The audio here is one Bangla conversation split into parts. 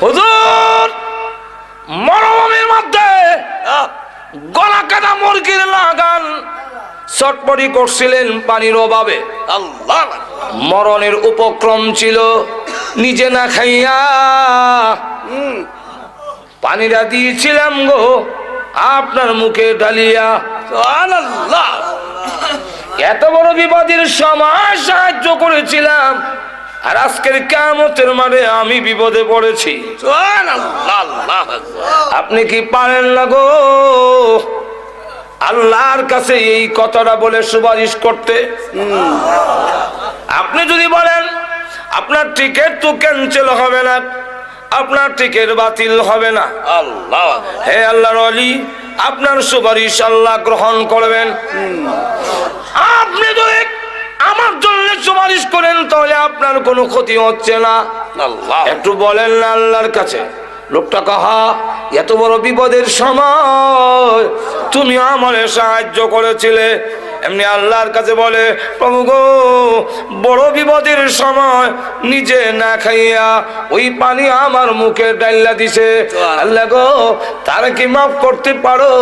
হুজুর মরুভূমির মধ্যে গলা কাটা মুরগির লাগান চটপটি করছিলেন পানির অভাবে, আল্লাহ মরণের উপক্রম ছিল, নিজে না খাইয়া পানিটা দিয়েছিলাম গো আপনার মুখে ঢালিয়া। সুবহানাল্লাহ। এত বড় বিপদের সময় সাহায্য করেছিলাম, আর আজকের কিয়ামতের মাঠে আমি বিপদে পড়েছি। সুবহানাল্লাহ। আল্লাহু আকবার। আপনি কি পারেন না গো আল্লাহর কাছে এই কথাটা বলে সুপারিশ করতে? আপনি যদি বলেন আপনার টিকিট তো ক্যান্সেল হবে না, আপনার টিকিট বাতিল হবে না। আল্লাহ হে আল্লাহর ওলি, আপনার সুপারিশ আল্লাহ গ্রহণ করবেন। আপনি যদি আমার জন্য সুপারিশ করেন তাহলে আপনার কোনো ক্ষতি হচ্ছে না। আল্লাহ একটু বলেন না আল্লাহর কাছে, লোকটা কাহা এত বড় বিপদের সময় তুমি আমারে সাহায্য করেছিলে। এমনি আল্লাহর কাছে বলে, প্রভু গো বড় বিপদের সময় নিজে না খাইয়া ওই পানি আমার মুখে ডাইলা দিছে, আল্লাহ গো তার কি মাফ করতে পারো?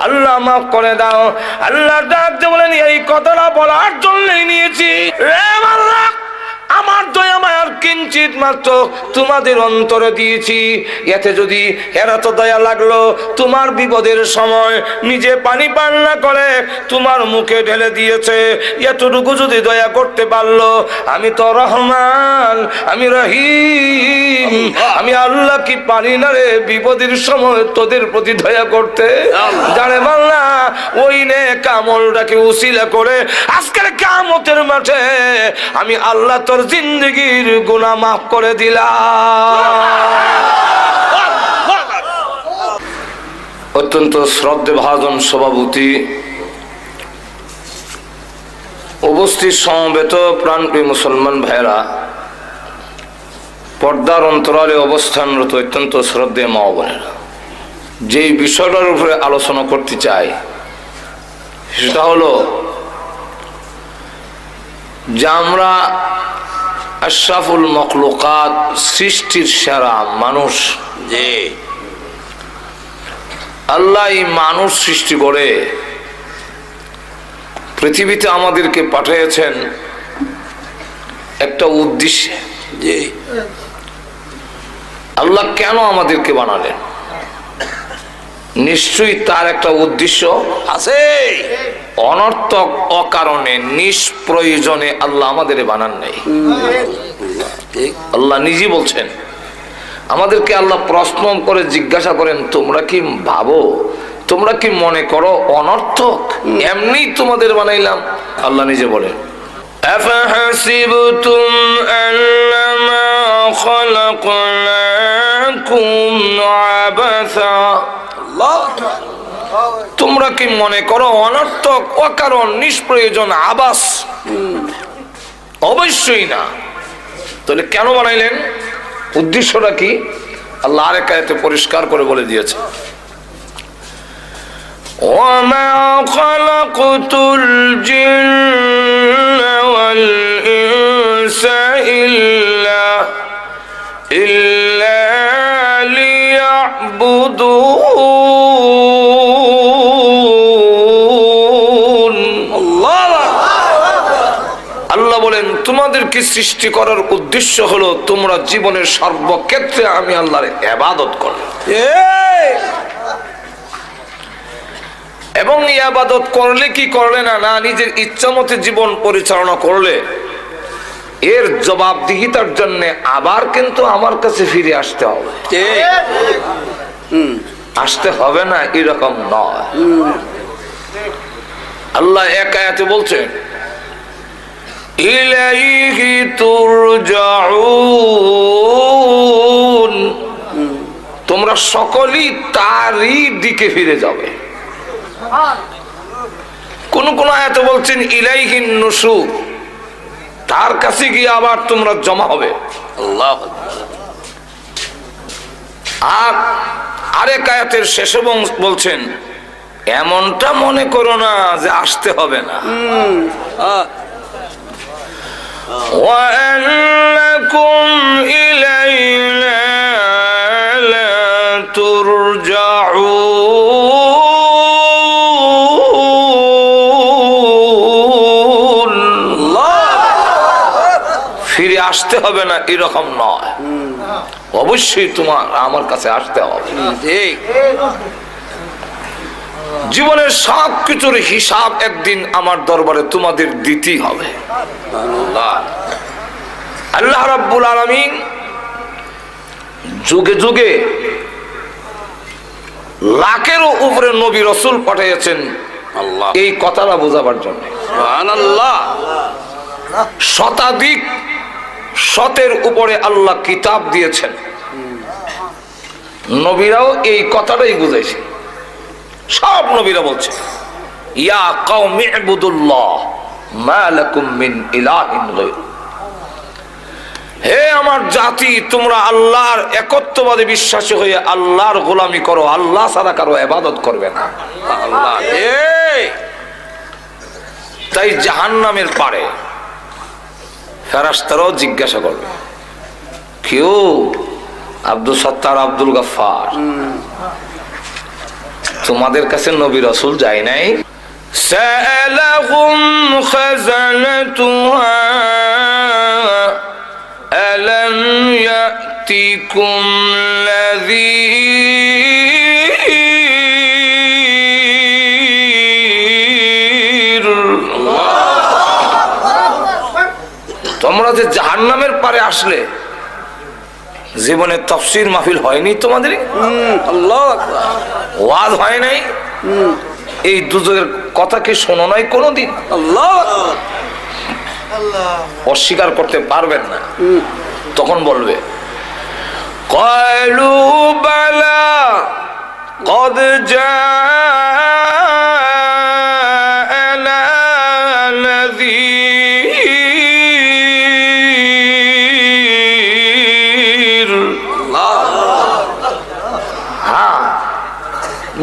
আল্লাহ মাফ করে দাও। আল্লাহ ডাকতে বলেন, এই কথাটা বলার জন্যই নিয়েছি রে আল্লাহ, আমার দয়া মায়ার কিঞ্চিত মাত্র তোমাদের অন্তরে দিয়েছি, এতে যদি এরা তো দয়া লাগলো তোমার বিপদের সময় নিজে পানি পান না করে তোমার মুখে ঢেলে দিয়েছে, এতটুকু যদি দয়া করতে পারলো, আমি তো রহমান, আমি রহিম, আমি আল্লাহ কি পারি না রে বিপদের সময় তোদের প্রতি দয়া করতে? জানে বাংলা ওই নে কামলটাকে উসিলা করে আজকের কিয়ামতের মাঠে আমি আল্লাহ তোর জিন্দগির গুনাহ মাফ করে দিলাম। অত্যন্ত শ্রদ্ধেভাজন সভাপতি, উপস্থিত সমবেত প্রাণপ্রিয় মুসলমান ভাইরা, পর্দার অন্তরালে অবস্থানরত অত্যন্ত শ্রদ্ধেয় মা বোনেরা, যেই বিষয়টার উপরে আলোচনা করতে চাই সেটা হলো যে আমরা আশরাফুল মখলুকাত, সৃষ্টির সেরা মানুষ, জি আল্লাহ এই মানুষ সৃষ্টি করে পৃথিবীতে আমাদেরকে পাঠিয়েছেন একটা উদ্দেশ্যে। জি আল্লাহ কেন আমাদেরকে বানালেন? নিশ্চয়ই তার একটা উদ্দেশ্য আছে। অনর্থক অকারণে নিষ্প্রয়োজনে আল্লাহ আমাদের বানান নাই। আল্লাহ নিজে বলছেন, আমাদেরকে আল্লাহ প্রশ্ন করে জিজ্ঞাসা করেন, তোমরা কি ভাবো, তোমরা কি মনে করো অনর্থক এমনি তোমাদের বানাইলাম? আল্লাহ নিজে বলেন, আফাহাসিবতুম আন্নামা খালাকনাকুম আবাসা, তোমরা কি মনে করো অনর্থক অকারণ নিষ্প্রয়োজন আবাস? অবশ্যই না। তাহলে কেন বানাইলেন? উদ্দেশ্যটা কি? আল্লাহ আরেক আয়াতে পরিষ্কার করে বলে দিয়েছে, ওয়ামা খালাকতুল জিন্না ওয়াল ইনসা ইল্লা লিয়াবুদুন। আল্লাহ বলেন, তোমাদেরকে সৃষ্টি করার উদ্দেশ্য হলো তোমরা জীবনের সর্বক্ষেত্রে আমি আল্লাহর ইবাদত করো, এবং ইবাদত করলে কি করলে না, না নিজের ইচ্ছা মতে জীবন পরিচালনা করলে এর জবাবদিহিতার জন্য আবার কিন্তু আমার কাছে ফিরে আসতে হবে। আসতে হবে না এরকম নয়। আল্লাহ এক আয়াতে বলছেন, ইলাইহি তুরজাউন, তোমরা সকলেই তারই দিকে ফিরে যাবে। কোন কোন আয়াতে বলছেন ইলাইহিন নুশুর, তার কাছে গিয়ে আবার তোমরা জমা হবে। আল্লাহ। আর আরেক আয়াতের শেষে বলছেন, এমনটা মনে করো না যে আসতে হবে না। وأنكم إلينا আসতে হবে না এরকম নয়, অবশ্যই তোমার আমার কাছে আসতে হবে। ঠিক। জীবনের সব কিছুর হিসাব একদিন আমার দরবারে তোমাদের দিতেই হবে। আল্লাহ আল্লাহ রাব্বুল আলামিন যুগে যুগে লাখেরও উপরে নবী রাসূল পাঠিয়েছেন আল্লাহ এই কথাটা বোঝাবার জন্য। সুবহানাল্লাহ। শতাধিক শতের উপরে আল্লাহ কিতাব দিয়েছেন, নবীরাও এই কথাটাই বুঝাইছে। সব নবীরা বলছে ইয়া কওমি ইবুদুল্লাহ মা লাকুম মিন ইলাহিন গায়রু, হে আমার জাতি তোমরা আল্লাহর একত্ববাদে বিশ্বাসী হয়ে আল্লাহর গোলামি করো, আল্লাহ ছাড়া কারো ইবাদত করবে না। আল্লাহ তাই জাহান্নামের পারে ফেরেশতারাও জিজ্ঞাসা করবে, কেউ আব্দুল সত্তার আব্দুল গফফার তোমাদের কাছে নবী রাসূল যায় নাই? সালাহুম খাযানাতুহা আলাম ইয়াতিকুম নাযীর, তোমরা যে জাহান্নামের পারে আসলে জীবনে তাফসীর মাহফিল হয়নি তোমাদের? আল্লাহু আকবার। ওয়াজ হয় নাই? এই দুজকের কথা কি শোনো নাই কোনোদিন? আল্লাহ অস্বীকার করতে পারবেন না। তখন বলবে ক্বালু বালা কদ জাআনা নাযীর। হ্যাঁ,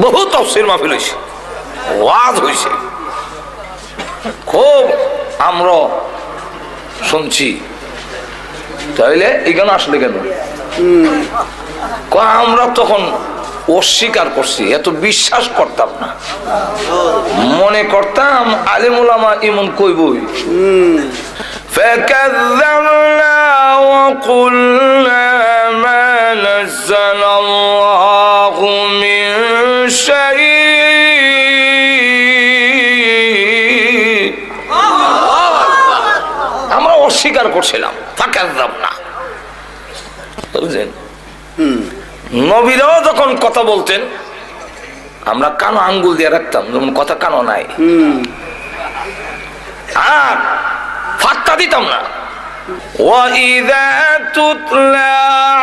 বহু তাফসীর মাহফিল হয়েছে, ওয়াজ হয়েছে, খুব আমরা শুনছি। তাইলে এখানে আসলে কেন? আমরা তখন অস্বীকার করছি, এত বিশ্বাস করতাম না, মনে করতাম আলেম উলামা ইমন কইবই। فكذبنا وقلنا ما نزل الله من شيء, আমরা অস্বীকার করছিলাম। ফাকাযযাবনা, বুঝলেন? নবীরাও যখন কথা বলতেন আমরা কানো আঙ্গুল দিয়ে রাখতাম, যেমন কথা কানো নাই, আর ফাত্তা দিতাম না। وَإِذَا تُتْلَى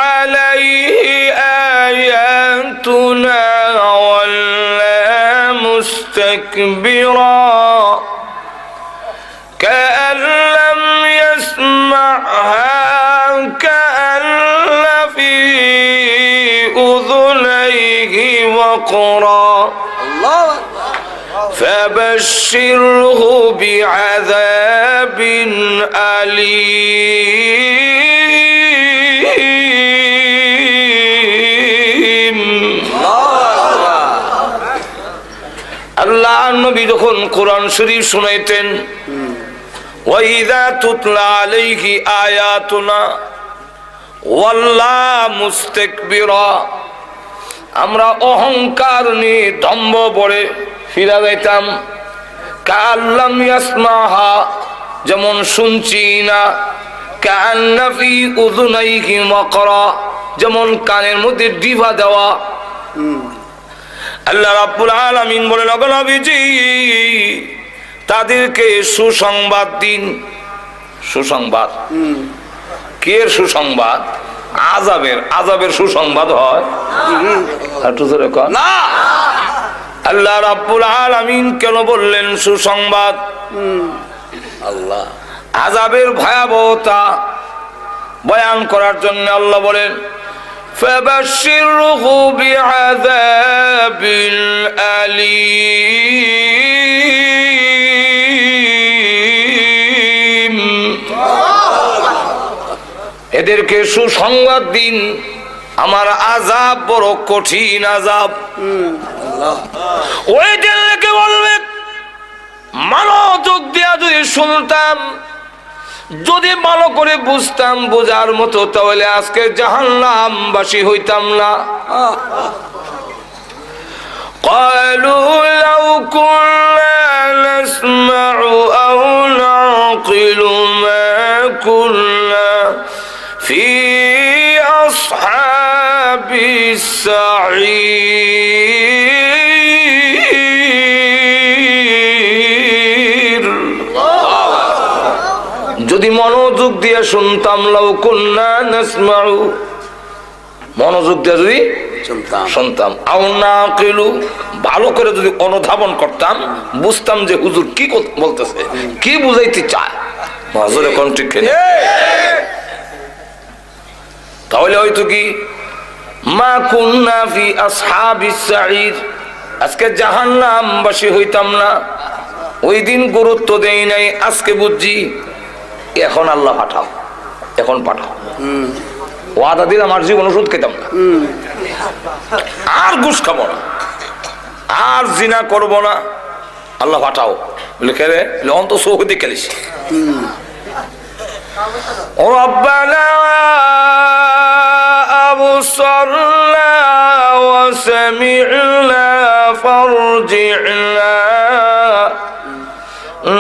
عَلَيْهِ آيَاتُنَا وَلَّى مُسْتَكْبِرًا كَأَن لَّمْ يَسْمَعْهَا كَأَنَّ فِي أُذُنَيْهِ وَقْرًا فبشره بعذاب أليم। আল্লাহ নবী যখন কোরআন শরীফ শুনাইতেন, ওয়াইযা তুতলা আলাইহি আয়াতুনা ওয়াল্লা মুস্তাকবিরা, আমরা অহংকার নিয়ে দম্ভ পড়ে ফিরা যাইতাম। কাল্লাম ইয়াসমাহা, যেমন শুনছি না। কান্না ফি উযুনাইহি ওয়াকরা, যেমন কানের মধ্যে ডিভা দেওয়া। আল্লাহ রাব্বুল আলামিন বলেন, ওগো নবীজি তাদেরকে সুসংবাদ দিন। সুসংবাদ কে? সুসংবাদ আযাবের। আযাবের সুসংবাদ হয় না। আল্লাহ রাব্বুল আলামিন কেন বললেন সুসংবাদ? আল্লাহ আযাবের ভয়াবহতা বয়ান করার জন্য আল্লাহ বলেন, ফাবাশশিরহু বিআযাবিল আলীম, এদেরকে সুসংবাদ দিন, আমার আযাব বড় কঠিন আযাব। ওই দিনকে বলবে মনোযোগ দিয়া যদি শুনতাম, যদি ভালো করে বুঝতাম, বোঝার মতো, তাহলে আজকে জাহান্নামবাসী হইতাম না। قالوا لو كنا نسمع أو نعقل ما كنا في أصحاب السعير। যদি মনোযোগ দিয়ে শুনতাম, লাউ কুন্না নাসমাউ, মনোযোগ দিয়ে যদি শুনতাম, আও নাকিলু, ভালো করে যদি অনুধাবন করতাম, বুঝতাম যে হুজুর কি বলতেছে, কি বুঝাইতে চায়, হুজুর এখন ঠিক কিনা? তাহলে হয়তো কি মা কুন্না ফি আসহাবিস সাঈর, আজকে জাহান্নামবাসী হইতাম না। ওই দিন গুরুত্ব দেই নাই, আজকে বুঝছি। এখন আল্লাহ পাঠাও, এখন পাঠাও। ওয়াদা দিলাম আর জীবন ওষুধ খেতাম না, আর ঘুষ খাবো না, আর জিনা করবো না। আল্লাহ পাঠাও। লিখে রে অন্ত চোখ দিয়ে খেলিস। রব্বানা আবসারনা ওয়া সামি'না ফারজি'না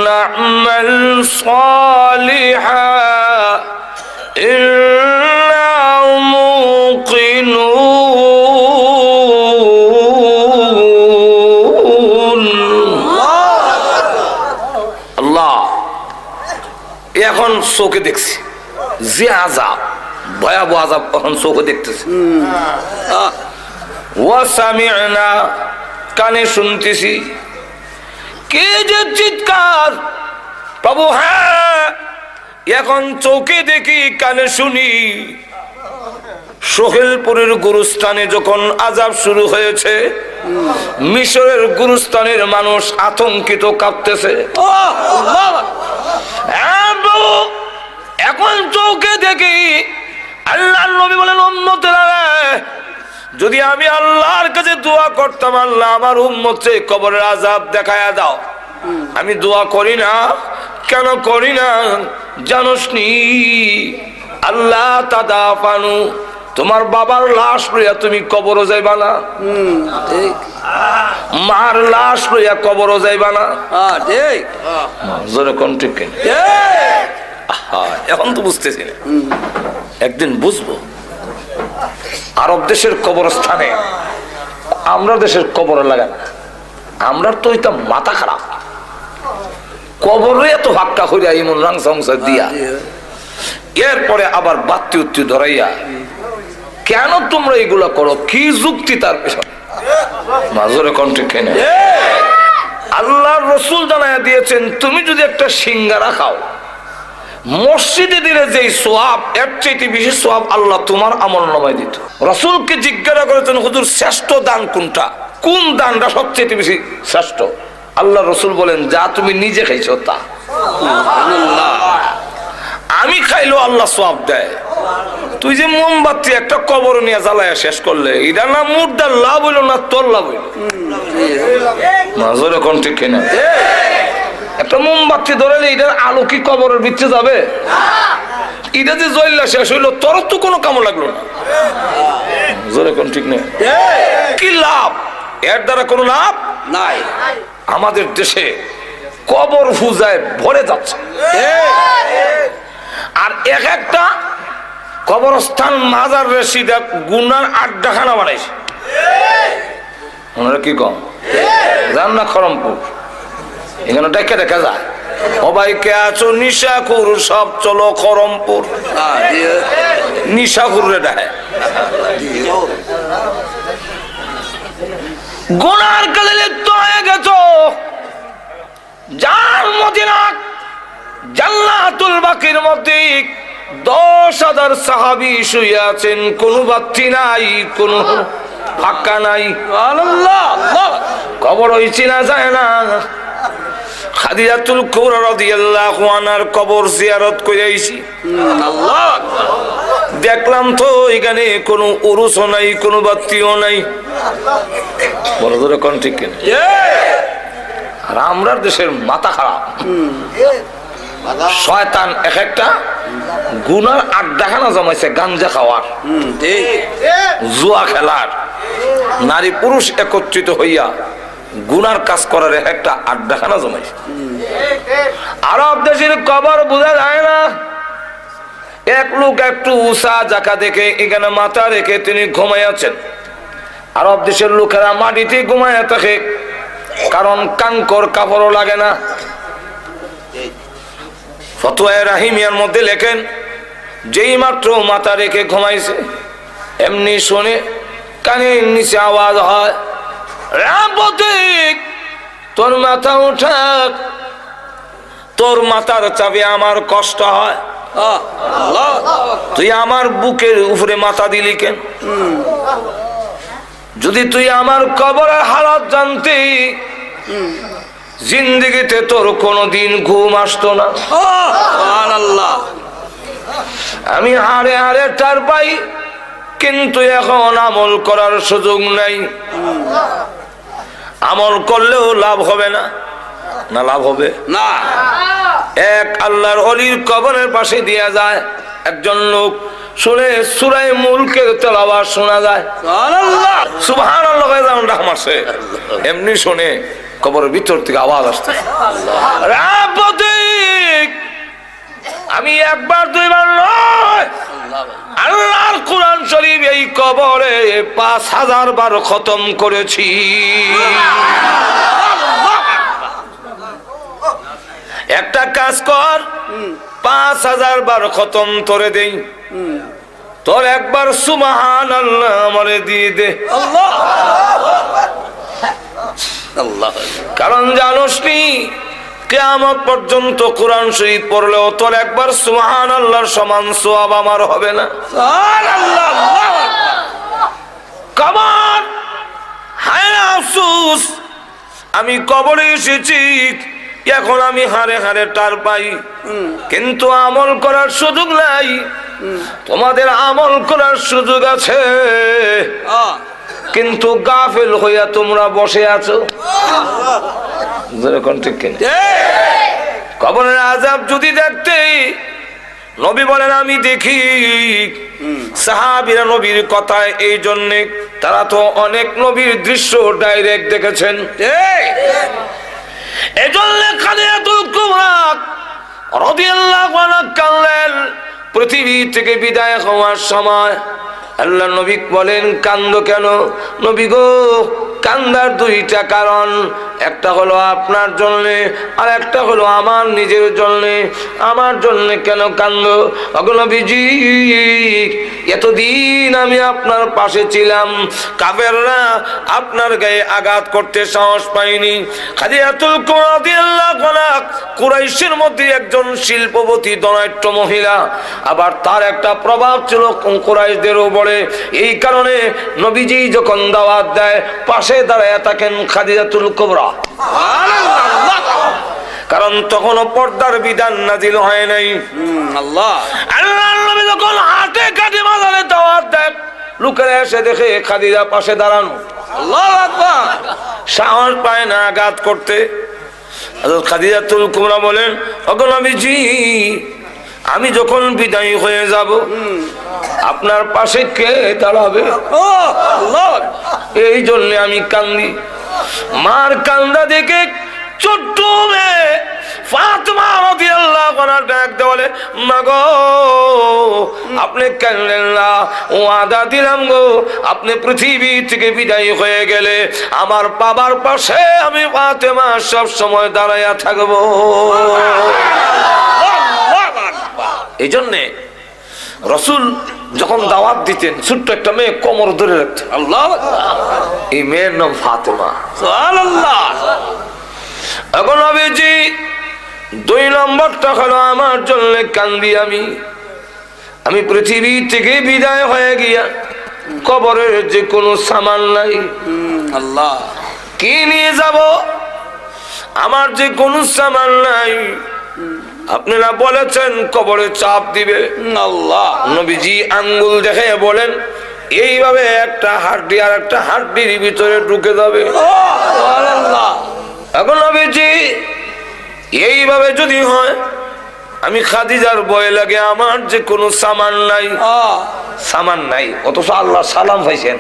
না'মাল সালিহান ইন্না মুকিনুন। আল্লাহ এখন চোখে দেখছি যে আযাব, ভয়াবহ আযাব, এখন চোখে দেখতেছি। ওয়া সামি'না, কানে শুনতেছি। কে যে চিৎকার প্রভু, হ্যাঁ এখন চোখে দেখি, কানে শুনি। সোহেলপুরের গুরুস্থানে যখন আযাব শুরু হয়েছে, মিশরের গুরুস্থানের মানুষ আতঙ্কিত, কাঁপতেছে। এখন চোখে দেখি। আল্লাহর নবী বলেন, উম্মতেরা, যদি আমি আল্লাহর কাছে দোয়া করতাম, আল্লাহ আমার উম্মতকে কবরের আযাব দেখায়া দাও, আমি দোয়া করি না। কেন করি না জানোস নি? আল্লাহ তাদাফানু, তোমার বাবার লাশ লইয়া তুমি কবরও যাইবা না, মার লাশ লইয়া কবরও যাইবা না। জোরে কোন ঠিক কিনা? এখন তো বুঝতেছি না, একদিন বুঝবো। আরব দেশের কবরস্থানে আমরা দেশের কবর লাগান, আমরা তো এটা মাথা খারাপ। কবরে এত হাক্কা করিয়া ইমন রাং সংসার দিয়া, এরপরে আবার বাত্তি উত্তি ধরাইয়া, কেন তোমরা এগুলা করো? কি যুক্তি তার পেছনে? মাজরে কণ্ঠে কেনে আল্লাহর রাসূল জানায়া দিয়েছেন, তুমি যদি একটা সিঙ্গারা খাও, মসজিদে দিলে যে সোয়াব, এর চাইতে বেশি সোয়াব আল্লাহ তোমার আমলনামায় দিত। রাসূলকে জিজ্ঞাসা করেছেন, হুজুর শ্রেষ্ঠ দান কোনটা? কোন দানটা সবচেয়ে বেশি শ্রেষ্ঠ? আল্লাহ রাসূল বলেন, যা তুমি নিজে খাইছো তা। আমি খাইলেও আল্লাহ সোয়াব দেয়। তুই যে মোমবাতি একটা কবর নিয়ে জ্বালায়া শেষ করলে, এটা না মুর্দার লাভ হইল না তোর লাভ হইল? মাজরে কোন ঠিক কিনা? একটা মোমবাতি ধরালে এটার আলো কি কবরের ভিতরে যাবে? এটা যে জ্বললা শেষ হইলো, তোর তো কোনো কামো লাগলো না। জোরে কোন ঠিক নেই? কি লাভ? এর দ্বারা কোনো লাভ নাই। আমাদের দেশে কবর পূজায় ভরে যাচ্ছে, আর এক একটা কবরস্থান মাজার রেসিদা গুনার আড্ডাখানা বানাইছে। ওনারা কি কম জান না? খরমপুর এখানে ডেকে দেখা যায়, সবাইকে আছো নিশাখুর, সব চলো খরমপুর। নিশাখুর রে ডায় গুনার কালে লিপ্ত হয়ে গেছো। যার মদিনা জান্নাতুল বাকির মধ্যে 10,000 সাহাবী শুয়ে আছেন, কোন বাতি নাই, কোন ফাঁকা নাই। কবর ওই চিনা যায় না। খাদিজাতুল কুবরা রাদিয়াল্লাহু আনহার কবর জিয়ারত করে আইছি। আল্লাহ, দেখলাম তো এখানে কোনো উরুসও নাই, কোনো বাতিও নাই। বড় ধরে কোন ঠিক কিনা? আর আমরা দেশের মাথা খারাপ। শয়তান এক একটা গুনার আড্ডাখানা জমাইছে, গাঞ্জা খাওয়ার, ঠিক জুয়া খেলার, নারী পুরুষ একত্রিত হইয়া গুনার কাজ করার এক একটা আড্ডাখানা জমাইছে। আরব দেশের কবর বোঝা যায় না। এক লোক একটু উষা জাকা দেখে এখানে মাথা রেখে তিনি ঘুমাইয়াছেন। আরব দেশের লোকেরা মাটিতে ঘুমাইয়া থাকে, কারণ কাঙ্কর কাপড়ও লাগে না। ফতোয়া রাহিমিয়ার মধ্যে লেখেন, যেই মাত্র মাথা রেখে ঘুমাইছে এমনি শুনে কানের নিচে আওয়াজ হয়, রাবতিক তোর মাথা উঠাক, তোর মাথার চাপে আমার কষ্ট হয়, আল্লাহ তুই আমার বুকের উপরে মাথা দিলি কেন? যদি তুই আমার কবরের হালত জানতি জিন্দেগিতে তোর কোনদিন ঘুম আসতো না। আল্লাহ আমি হারে হারে টার পাই, কিন্তু এখন আমল করার সুযোগ নাই। আমল করলেও লাভ হবে না। না লাভ হবে না। এক আল্লাহর ওলির কবরের পাশে দিয়া যায় একজন লোক, শুনে সূরা মুলকের তেলাওয়াত শোনা যায়, সুবহানাল্লাহ সুবহানাল্লাহ যেমন রাম আসে এমনি শুনে কবরের ভিতর থেকে আওয়াজ আসছে, রাবতিক। আমি একবার দুইবার নয়, আল্লাহর কোরআন শরীফ এই কবরে 5000 বার খতম করেছি। একটা কাজ কর, 5000 বার খতম তোরে দেই, তোর একবার সুবহানাল্লাহ আমারে দিয়ে দে। আল্লাহ কারণ জানোস নি কিয়ামত পর্যন্ত কোরআন শরীফ পড়লেও তোর একবার সুবহানাল্লাহর সমান সওয়াব আমার হবে না। সুবহানাল্লাহ কবর, হায় আফসোস, আমি কবরে এসেছি, এখন আমি হারে হারে টার পাই, কিন্তু আমল করার সুযোগ নাই। তোমাদের আমল করার সুযোগ আছে, কিন্তু গাফেল হইয়া তোমরা বসে আছো। যেরকম ঠিক কিনা? কবরের আযাব যদি দেখতে, নবী বলেন আমি দেখি। সাহাবীরা নবীর কথায় এই জন্যে, তারা তো অনেক নবীর দৃশ্য ডাইরেক্ট দেখেছেন, এজন্য খাদিজাতুল কুবরা রাদিয়াল্লাহু আনহা কাঁদলেন। পৃথিবী থেকে বিদায় হওয়ার সময় আল্লাহ নবী বলেন, কান্দো কেন? নবী গো, কান্দার দুইটা কারণ, একটা হলো আপনার জন্য, আর একটা হলো আমার নিজের জন্য। আমার জন্য কেন কান্দো? ওগো নবীজি, এতদিন আমি আপনার পাশে ছিলাম, কাফেররা আপনার গায়ে আঘাত করতে সাহস পায়নি। খাদিজাতুল কুবরা রাদিয়াল্লাহু আনহা কুরাইশের মধ্যে একজন শিল্পবতী ধনাঢ্য মহিলা, আবার তার একটা প্রভাব ছিল কুরাইশদের উপরে। এই কারণে নবীজি যখন দাওয়াত দেয় পাশে দাঁড়ায় থাকেন খাদিজাতুল কুবরা, কারণ তখনও পর্দার বিধান নাযিল হয় নাই। আল্লাহ আল্লাহর নবী যখন হাতে কাঁধে মাজারে দাওয়াত দেয়, লোকেরা এসে দেখে খাদিজা পাশে দাঁড়ানো, আল্লাহু আকবার, সাহস পায় না আঘাত করতে। হযরত খাদিজাতুল কুবরা বলেন, ওগো নবীজি, আমি যখন বিদায় হয়ে যাব আপনার পাশে কে দাঁড়াবে? এই জন্য আমি কান্দি। মার কান্দা দেখে ছোট্ট মেয়ে ফাতেমা রাদিয়াল্লাহু আনহা ডাক দিয়ে বলে, মা গো, আপনি কাঁদলেন না, ওয়াদা দিলাম গো, আপনি পৃথিবী থেকে বিদায় হয়ে গেলে আমার বাবার পাশে আমি ফাতেমা সব সময় দাঁড়াইয়া থাকবো। এই জন্যে রাসূল যখন দাওয়াত দিতেন, ছোট্ট একটা মেয়ে কোমর ধরে রাখতেন। আল্লাহ এই মেয়ের নাম ফাতেমা। সুবহানাল্লাহ। এখন নবীজি 2 নম্বরটা হলো আমার জন্য কান্দি আমি পৃথিবী থেকে বিদায় হয়ে গিয়া কবরের যে কোনো সামান নাই, আল্লাহ কি নিয়ে যাব? আমার যে কোনো সামান নাই। আপনারা বলেছেন কবরে চাপ দিবে। আল্লাহ নবীজি আঙ্গুল দেখে বলেন, এইভাবে একটা হাড্ডি আর একটা হাড্ডির ভিতরে ঢুকে যাবে। সুবহানাল্লাহ। এখন নবীজি এইভাবে যদি হয় আমি খাদিজার ভয় লাগে আমার যে কোনো সামান নাই, সামান নাই, অথচ আল্লাহ সালাম পাইছেন।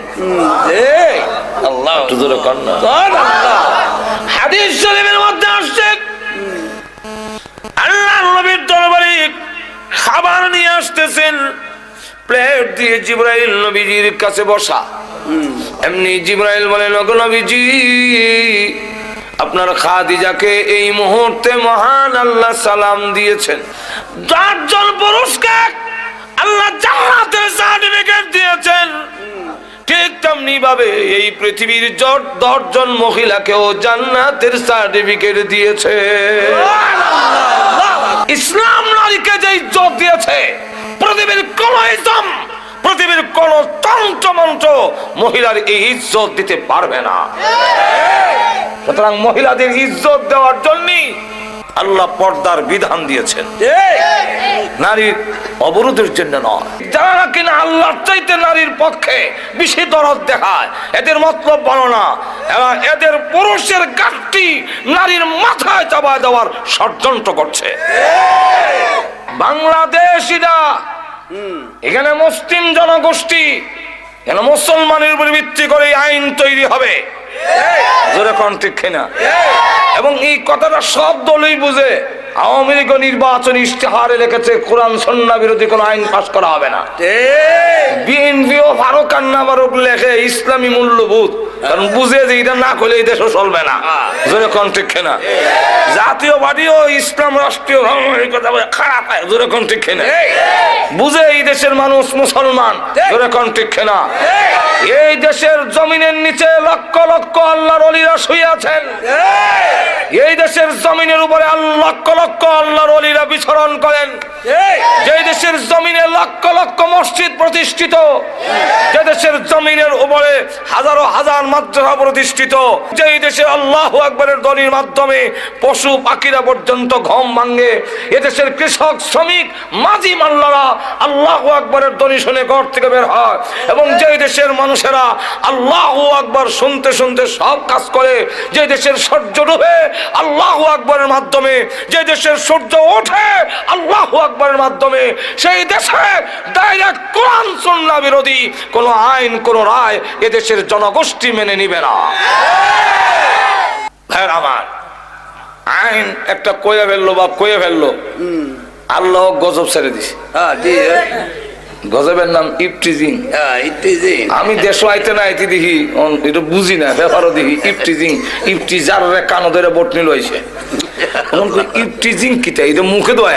আল্লাহ একটু জোরে কর না। হাদিস শরীফের মধ্যে আসছে আল্লাহর নবীর দরবারে খাবার নিয়ে আসতেছেন, প্লেট দিয়ে জিবরাইল নবীজির কাছে বসা। এমনি জিবরাইল বলেন, ওগো নবীজি, আপনার খাদিজাকে এই মুহূর্তে মহান আল্লাহ সালাম দিয়েছেন। 10 জন পুরুষকে আল্লাহ জান্নাতের সার্টিফিকেট দিয়েছেন, ঠিক তেমনি ভাবে এই পৃথিবীর 10 জন মহিলাকেও জান্নাতের সার্টিফিকেট দিয়েছে। ইসলাম নারীকে যে ইজ্জত দিয়েছে, পৃথিবীর কোন ইসলাম, পৃথিবীর কোন তন্ত্র মন্ত্র মহিলার এই ইজ্জত দিতে পারবে না। সুতরাং মহিলাদের ইজ্জত দেওয়ার জন্য আল্লাহ পর্দার বিধান দিয়েছেন, নারীর অবরোধের জন্য নয়। যারা কিনা আল্লাহর চাইতে নারীর পক্ষে বেশি দরদ দেখায়, এদের মতলব বলো না, এদের পুরুষের গাঁটটি নারীর মাথায় চাপা দেওয়ার ষড়যন্ত্র করছে। বাংলাদেশিরা এখানে মুসলিম জনগোষ্ঠী, কেন মুসলমানের উপর ভিত্তি করে আইন তৈরি হবে, জোরে কোন ঠিক কিনা? এবং এই কথাটা সব দলই বুঝে। আওয়ামী লীগ নির্বাচন ইশতেহারে লিখেছে কোরআন সুন্নাহ বিরোধী কোন আইন পাস করা হবে না। বিএনপিও ফারুক আন্না ফারুক লেখে ইসলামী মূল্যবোধ, কারণ বুঝে যে এটা না করলে এই দেশও চলবে না। জোরে কোন ঠিক কিনা? জাতীয় পার্টিও ইসলাম রাষ্ট্রীয় খারাপ, জোরে কোন ঠিক কিনা? বুঝে এই দেশের মানুষ মুসলমান, জোরে কোন ঠিক কিনা? এই দেশের জমিনের নিচে লক্ষ লক্ষ আল্লাহর ওলিরা শুয়ে আছেন, এই দেশের জমিনের উপরে লক্ষ লক্ষ আল্লাহর ওলিরা বিচরণ করেন, যে দেশের জমিনে লক্ষ লক্ষ মসজিদ প্রতিষ্ঠিত, যে দেশের জমিনের উপরে হাজারো হাজার মাদ্রাসা প্রতিষ্ঠিত, যে দেশে আল্লাহু আকবারের ধ্বনির মাধ্যমে পশু পাখিরা পর্যন্ত ঘুম ভাঙে, এদেশের কৃষক শ্রমিক মাঝি মাল্লারা আল্লাহু আকবারের ধ্বনি শুনে ঘর থেকে বের হয়, এবং যে দেশের মানুষেরা আল্লাহু আকবার শুনতে শুনতে সব কাজ করে, যে দেশের সূর্য ডুবে আল্লাহু আকবারের মাধ্যমে, যে দেশের সূর্য ওঠে আল্লাহু আকবারের মাধ্যমে, সেই দেশে ডাইরেক্ট কোরআন সুন্নাহ বিরোধী কোন আইন কোন রায় এদেশের জনগোষ্ঠী মেনে নিবে না। ভাই আমার, আইন একটা কয়ে ফেললো বা কয়ে ফেললো, আল্লাহ গজব ছেড়ে দিছে। গজবের নাম ইফটিজিং। আমি দেশ আইতে না আইতে দেখি, এটা বুঝি না, ব্যাপারও দেখি ইফটিজিং, ইফটিজার কানো ধরে বটনি লইছে। ইফটিজিং কিটা, এটা মুখে দোয়া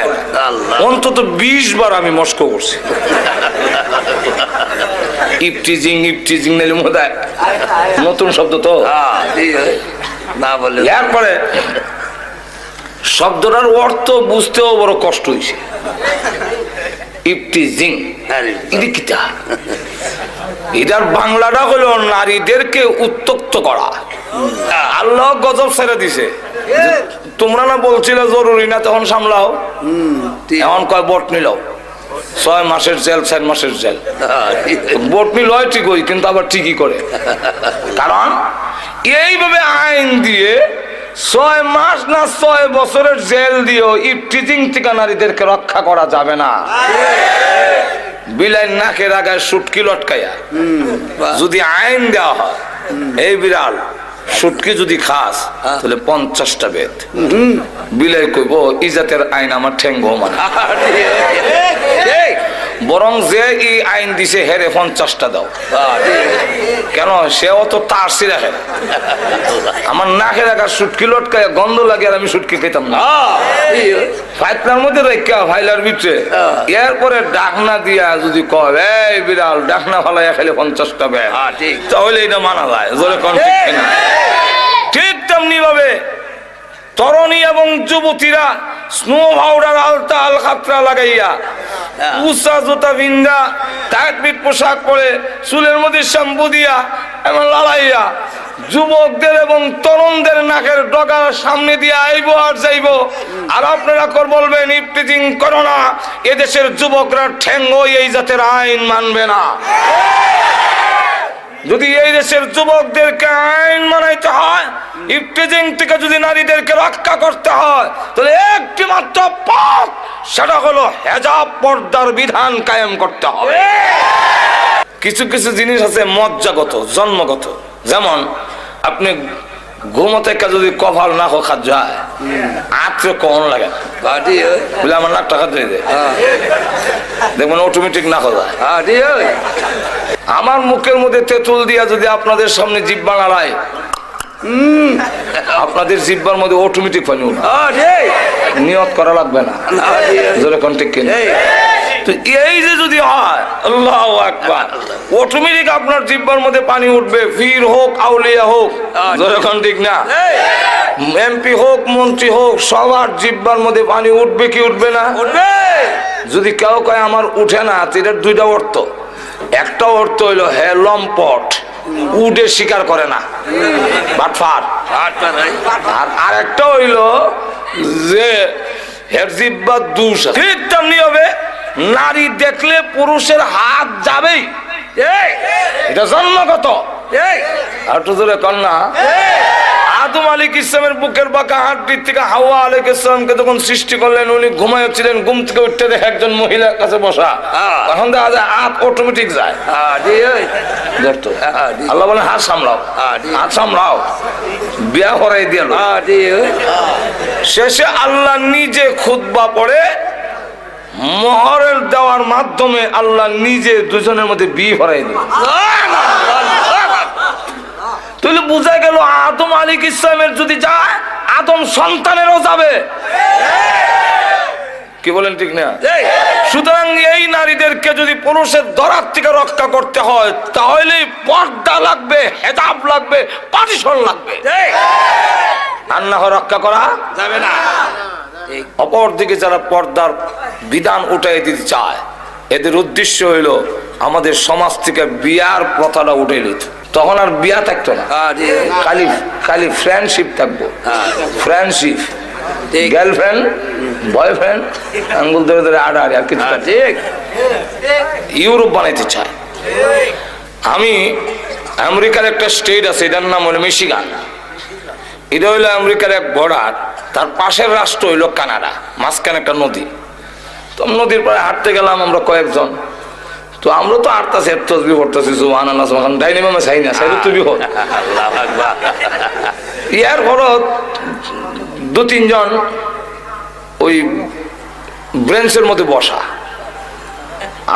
অন্তত 20 বার আমি মস্ক করছি। ইফটিজিং ইফটিজিং নাইলে মোদায় নতুন শব্দ তো না বলে, এরপরে শব্দটার অর্থ বুঝতেও বড় কষ্ট হয়েছে। ইফটিজিং এটা কিটা? এটার বাংলাটা হলো নারীদেরকে উত্তক্ত করা। আল্লাহ গজব ছেড়ে দিছে। তোমরা না বলছিলে জরুরি না, তখন সামলাও, এখন কয় বটনি লও, 6 মাসের জেল 4 মাসের জেল। বটনি লয় ঠিকই, কিন্তু আবার ঠিকই করে, কারণ এইভাবে আইন দিয়ে 6 মাস না 6 বছরের জেল দিয়েও ইফটিজিং থেকে নারীদেরকে রক্ষা করা যাবে না। বিলাই নাকের আগায় সুটকি লটকাইয়া যদি আইন দেওয়া হয়, এই বিড়াল সুটকি যদি খাস তাহলে 50টা বেদ। বিলাই কইব ইজাতের আইন আমার ঠেঙ্গো মানে, বরং যে এই আইন দিছে হেরে 50টা দাও। কেন? সে অত তার সিরা খেলে, আমার নাকে রাখা সুটকি লটকায় গন্ধ লাগে, আর আমি সুটকি খেতাম না। ফাইলার মধ্যে রেখা ফাইলার ভিতরে, এরপরে ডাকনা দিয়া যদি কয় এই বিড়াল ডাকনা ফালাইয়া খেলে 50টা বেদ, তাহলে এটা মানা যায়। জোরে কোন ঠিক কিনা? ঠিক তেমনি ভাবে তরুণী এবং যুবতীরা স্নো পাউডার আলতা আল খাতরা লাগাইয়া, উঁচা জুতা বিন্দা, টাইট ফিট পোশাক পরে, চুলের মধ্যে শ্যাম্পু দিয়া এমন লালাইয়া যুবকদের এবং তরুণদের নাকের ডগার সামনে দিয়ে আইবো আর যাইবো। আর আপনারা বলবেন ইফটিজিং করো না, এদেশের যুবকরা ঠেঙ্গো এই জাতের আইন মানবে না। যদি এই দেশের যুবকদেরকে আইন মানাইতে হয়, ইফটিজিং থেকে যদি নারীদেরকে রক্ষা করতে হয়, তাহলে একটি মাত্র পথ, সেটা হলো হেজাব পর্দার বিধান কায়েম করতে হবে। কিছু কিছু জিনিস আছে মজ্জাগত, জন্মগত। যেমন আপনি ঘুমোতে যদি কপাল না খা যায় আত্রে কখন লাগে বলে আমার নাক টাকা দিয়ে দেয়, দেখবেন অটোমেটিক না যায়। আমার মুখের মধ্যে তেঁতুল দিয়া যদি আপনাদের সামনে জিব্বা নাড়ায়, আপনাদের জিব্বার মধ্যে অটোমেটিক পানি উঠবে, নিয়ত করা লাগবে না। তো এই যে যদি হয় আল্লাহু আকবার, অটোমেটিক আপনার জিব্বার মধ্যে পানি উঠবে। পীর হোক আউলিয়া হোক, যখন ঠিক না এমপি হোক মন্ত্রী হোক, সবার জিব্বার মধ্যে পানি উঠবে কি উঠবে না? যদি কেউ কয় আমার উঠে না, এটার দুইটা অর্থ। একটা অর্থ হইলো হে লম্পট, উঠে স্বীকার করে না, বাটফার। আর আরেকটা হইলো যে হের জিব্বার দোষ আছে। ঠিক তেমনি হবে নারী দেখলে পুরুষের হাত যাবেই, এটা জন্মগত। আর তো জোরে কন্যা আদম আলাইহিস ইসলামের বুকের বাঁকা হাড়টির থেকে হাওয়া আলাইহিস ইসলামকে যখন সৃষ্টি করলেন, উনি ঘুমাচ্ছিলেন, ঘুম থেকে উঠতে দেখে একজন মহিলার কাছে বসা, তখন দেখা যায় হাত অটোমেটিক যায়। আল্লাহ বলেন হাত সামলাও, হাত সামলাও, বিয়া করাই দিল। শেষে আল্লাহ নিজে খুতবা পড়ে মোহরের দেওয়ার মাধ্যমে আল্লাহ নিজে দুজনের মধ্যে বিয়ে করাই দিল। তাহলে বোঝা গেল আদম আলাইহিস ইসলামের যদি যায়, আদম সন্তানেরও যাবে। কি বলেন ঠিক না? সুতরাং এই নারীদেরকে যদি পুরুষের দরার থেকে রক্ষা করতে হয়, তাহলে পর্দা লাগবে, হেজাব লাগবে, পার্টিশন লাগবে। আর না হয় রক্ষা করা যাবে না। অপরদিকে যারা পর্দার বিধান উঠাই দিতে চায়, এদের উদ্দেশ্য হইল আমাদের সমাজ থেকে বিয়ার প্রথাটা উঠে নিত। তখন আর বিয়া থাকতো না, খালি খালি ফ্রেন্ডশিপ থাকবো। ফ্রেন্ডশিপ, গার্লফ্রেন্ড বয়ফ্রেন্ড, আঙ্গুল ধরে ধরে আড়াআড়ি, আর কিছু। ইউরোপ বানাইতে চায়। আমি আমেরিকার একটা স্টেট আছে, এটার নাম হলো মিশিগান। এটা হইলো আমেরিকার এক বর্ডার, তার পাশের রাষ্ট্র হইলো কানাডা, মাঝখানে একটা নদী। তো নদীর পরে হাঁটতে গেলাম আমরা কয়েকজন। তো আমরা তো হাঁটতেছি, তসবি পড়তেছি, সুবহানাল্লাহ সুবহানাল্লাহ, ডাইনিমামে চাই না, চাই তুই হোক। ইয়ার ঘরত দু তিনজন ওই ব্রেঞ্চের মধ্যে বসা,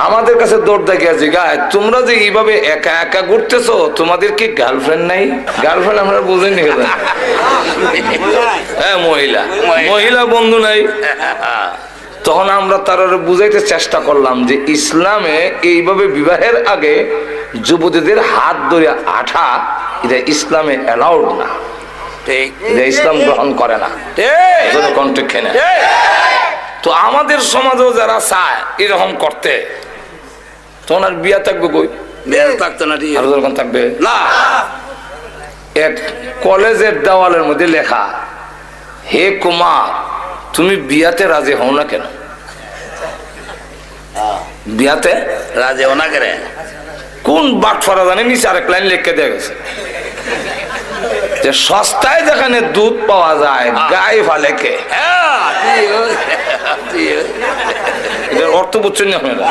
আমাদের কাছে দৌড় দেখিয়া জিগায়, তোমরা যে এইভাবে একা একা ঘুরতেছো, তোমাদের কি গার্লফ্রেন্ড নাই? গার্লফ্রেন্ড আমরা বুঝিনি। হ্যাঁ, মহিলা মহিলা বন্ধু নাই। তখন আমরা তার বুঝাইতে চেষ্টা করলাম যে ইসলামে এইভাবে বিবাহের আগে যুবতীদের হাত ধরে আঠা, এটা ইসলামে অ্যালাউড না, এটা ইসলাম গ্রহণ করে না। তো আমাদের সমাজেও যারা চায় এরকম করতে, তখন আর বিয়া থাকবে কই? বিয়া থাকতো না, থাকবে না। এক কলেজের দেওয়ালের মধ্যে লেখা, হে কুমার, তুমি বিয়াতে রাজি হও না কেন? বিয়াতে রাজি হও না কেন? কোন বাটফারা জানে, নিচে আরেক লাইন লিখে দেওয়া গেছে যে সস্তায় যেখানে দুধ পাওয়া যায় গায়ে ফালে কে। অর্থ বুঝছেন না আপনারা?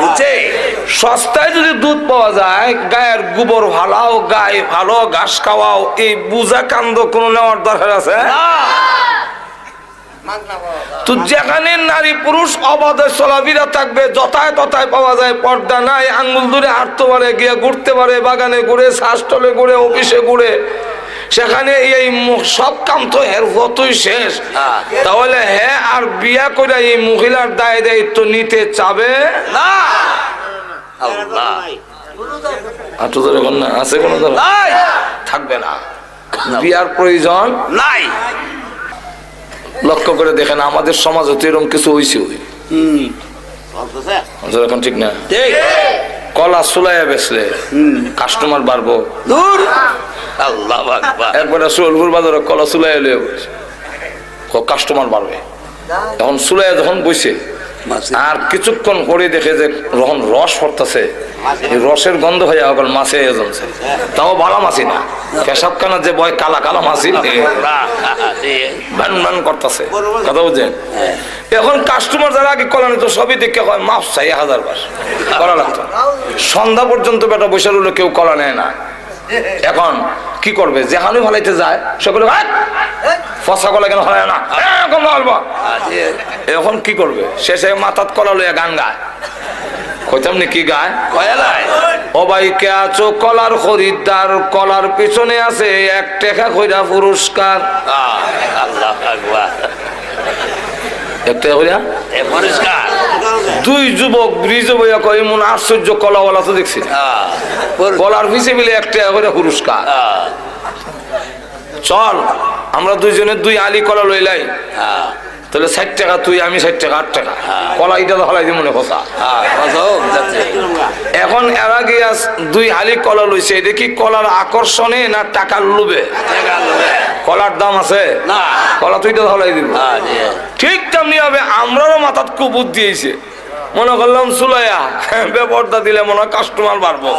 সস্তায় যদি দুধ পাওয়া যায়, গায়ের গোবর ভালাও, গায়ে ভালো ঘাস খাওয়াও, এই বুঝা কান্দ কোন নেওয়ার দরকার আছে? তো যেখানে নারী পুরুষ অবাধে চলাফেরা থাকবে, যথায় তথায় পাওয়া যায়, পর্দা নাই, আঙ্গুল ধরে হাঁটতে পারে, গিয়ে ঘুরতে পারে, বাগানে ঘুরে, শ্বাসটলে ঘুরে, অফিসে ঘুরে, সেখানে এই সব কাম তো এর হতই শেষ। তাহলে হ্যাঁ আর বিয়া করে এই মহিলার দায় দায়িত্ব নিতে চাবে না। আছে কোন থাকবে না, বিয়ার প্রয়োজন নাই। লক্ষ্য করে দেখেন আমাদের সমাজে তো এরকম কিছু হয়েছে, এখন ঠিক না? কলা সুলাইয়া বেচলে কাস্টমার বাড়বো, এরপরে সোলপুর বাজারে কলা সুলাইয়া কাস্টমার বাড়বে। এখন সুলাইয়া যখন বইছে আর কিছুক্ষণ পরে দেখে যে যখন রস পড়তেছে, এই রসের গন্ধ হয়ে আবার মাছে জমছে, তাও ভালো মাছি না, পেশাবখানা যে বয় কালা কালা মাছি ভান ভান করতেছে, কথা বুঝছেন? এখন কাস্টমার যারা আগে কলা নিত সবই দেখে হয় মাপ চাই 1000 বার কলা লাগতো, সন্ধ্যা পর্যন্ত বেটা বসে রইলে কেউ কলা নেয় না। এখন কি করবে, যেখানে ভালাইতে যায় সকলে ফসা কলা কেন হয় না, এখন কি করবে, শেষে মাথাত কলা লইয়া গান গায়, কইতাম নি কি গায়, ও ভাই কে আছো কলার খরিদ্দার, কলার পিছনে আছে 1 টাকা কইরা পুরস্কার। দুই যুবক ব্রিজে বইয়া কয় এমন আশ্চর্য কলাওয়ালা তো দেখছি, কলার পিছে মিলে 1 টাকা করে পুরস্কার। চল আমরা দুইজনে 2 আলি কলা লইলাই, তাহলে 60 টাকা তুই, আমি 60 টাকা, 8 টাকা কলা, এটা তো হলাই মনে কথা। এখন এর আগে 2 হালি কলা লইছে, এটা কি কলার আকর্ষণে না টাকার লোভে? কলার দাম আছে না, কলা তুই তো হলাই দিব। ঠিক তেমনি হবে আমরাও মাথাত খুব বুদ্ধি হয়েছে, মনে করলাম চুলাইয়া বেপরদা দিলে মনে হয় কাস্টমার বাড়বো।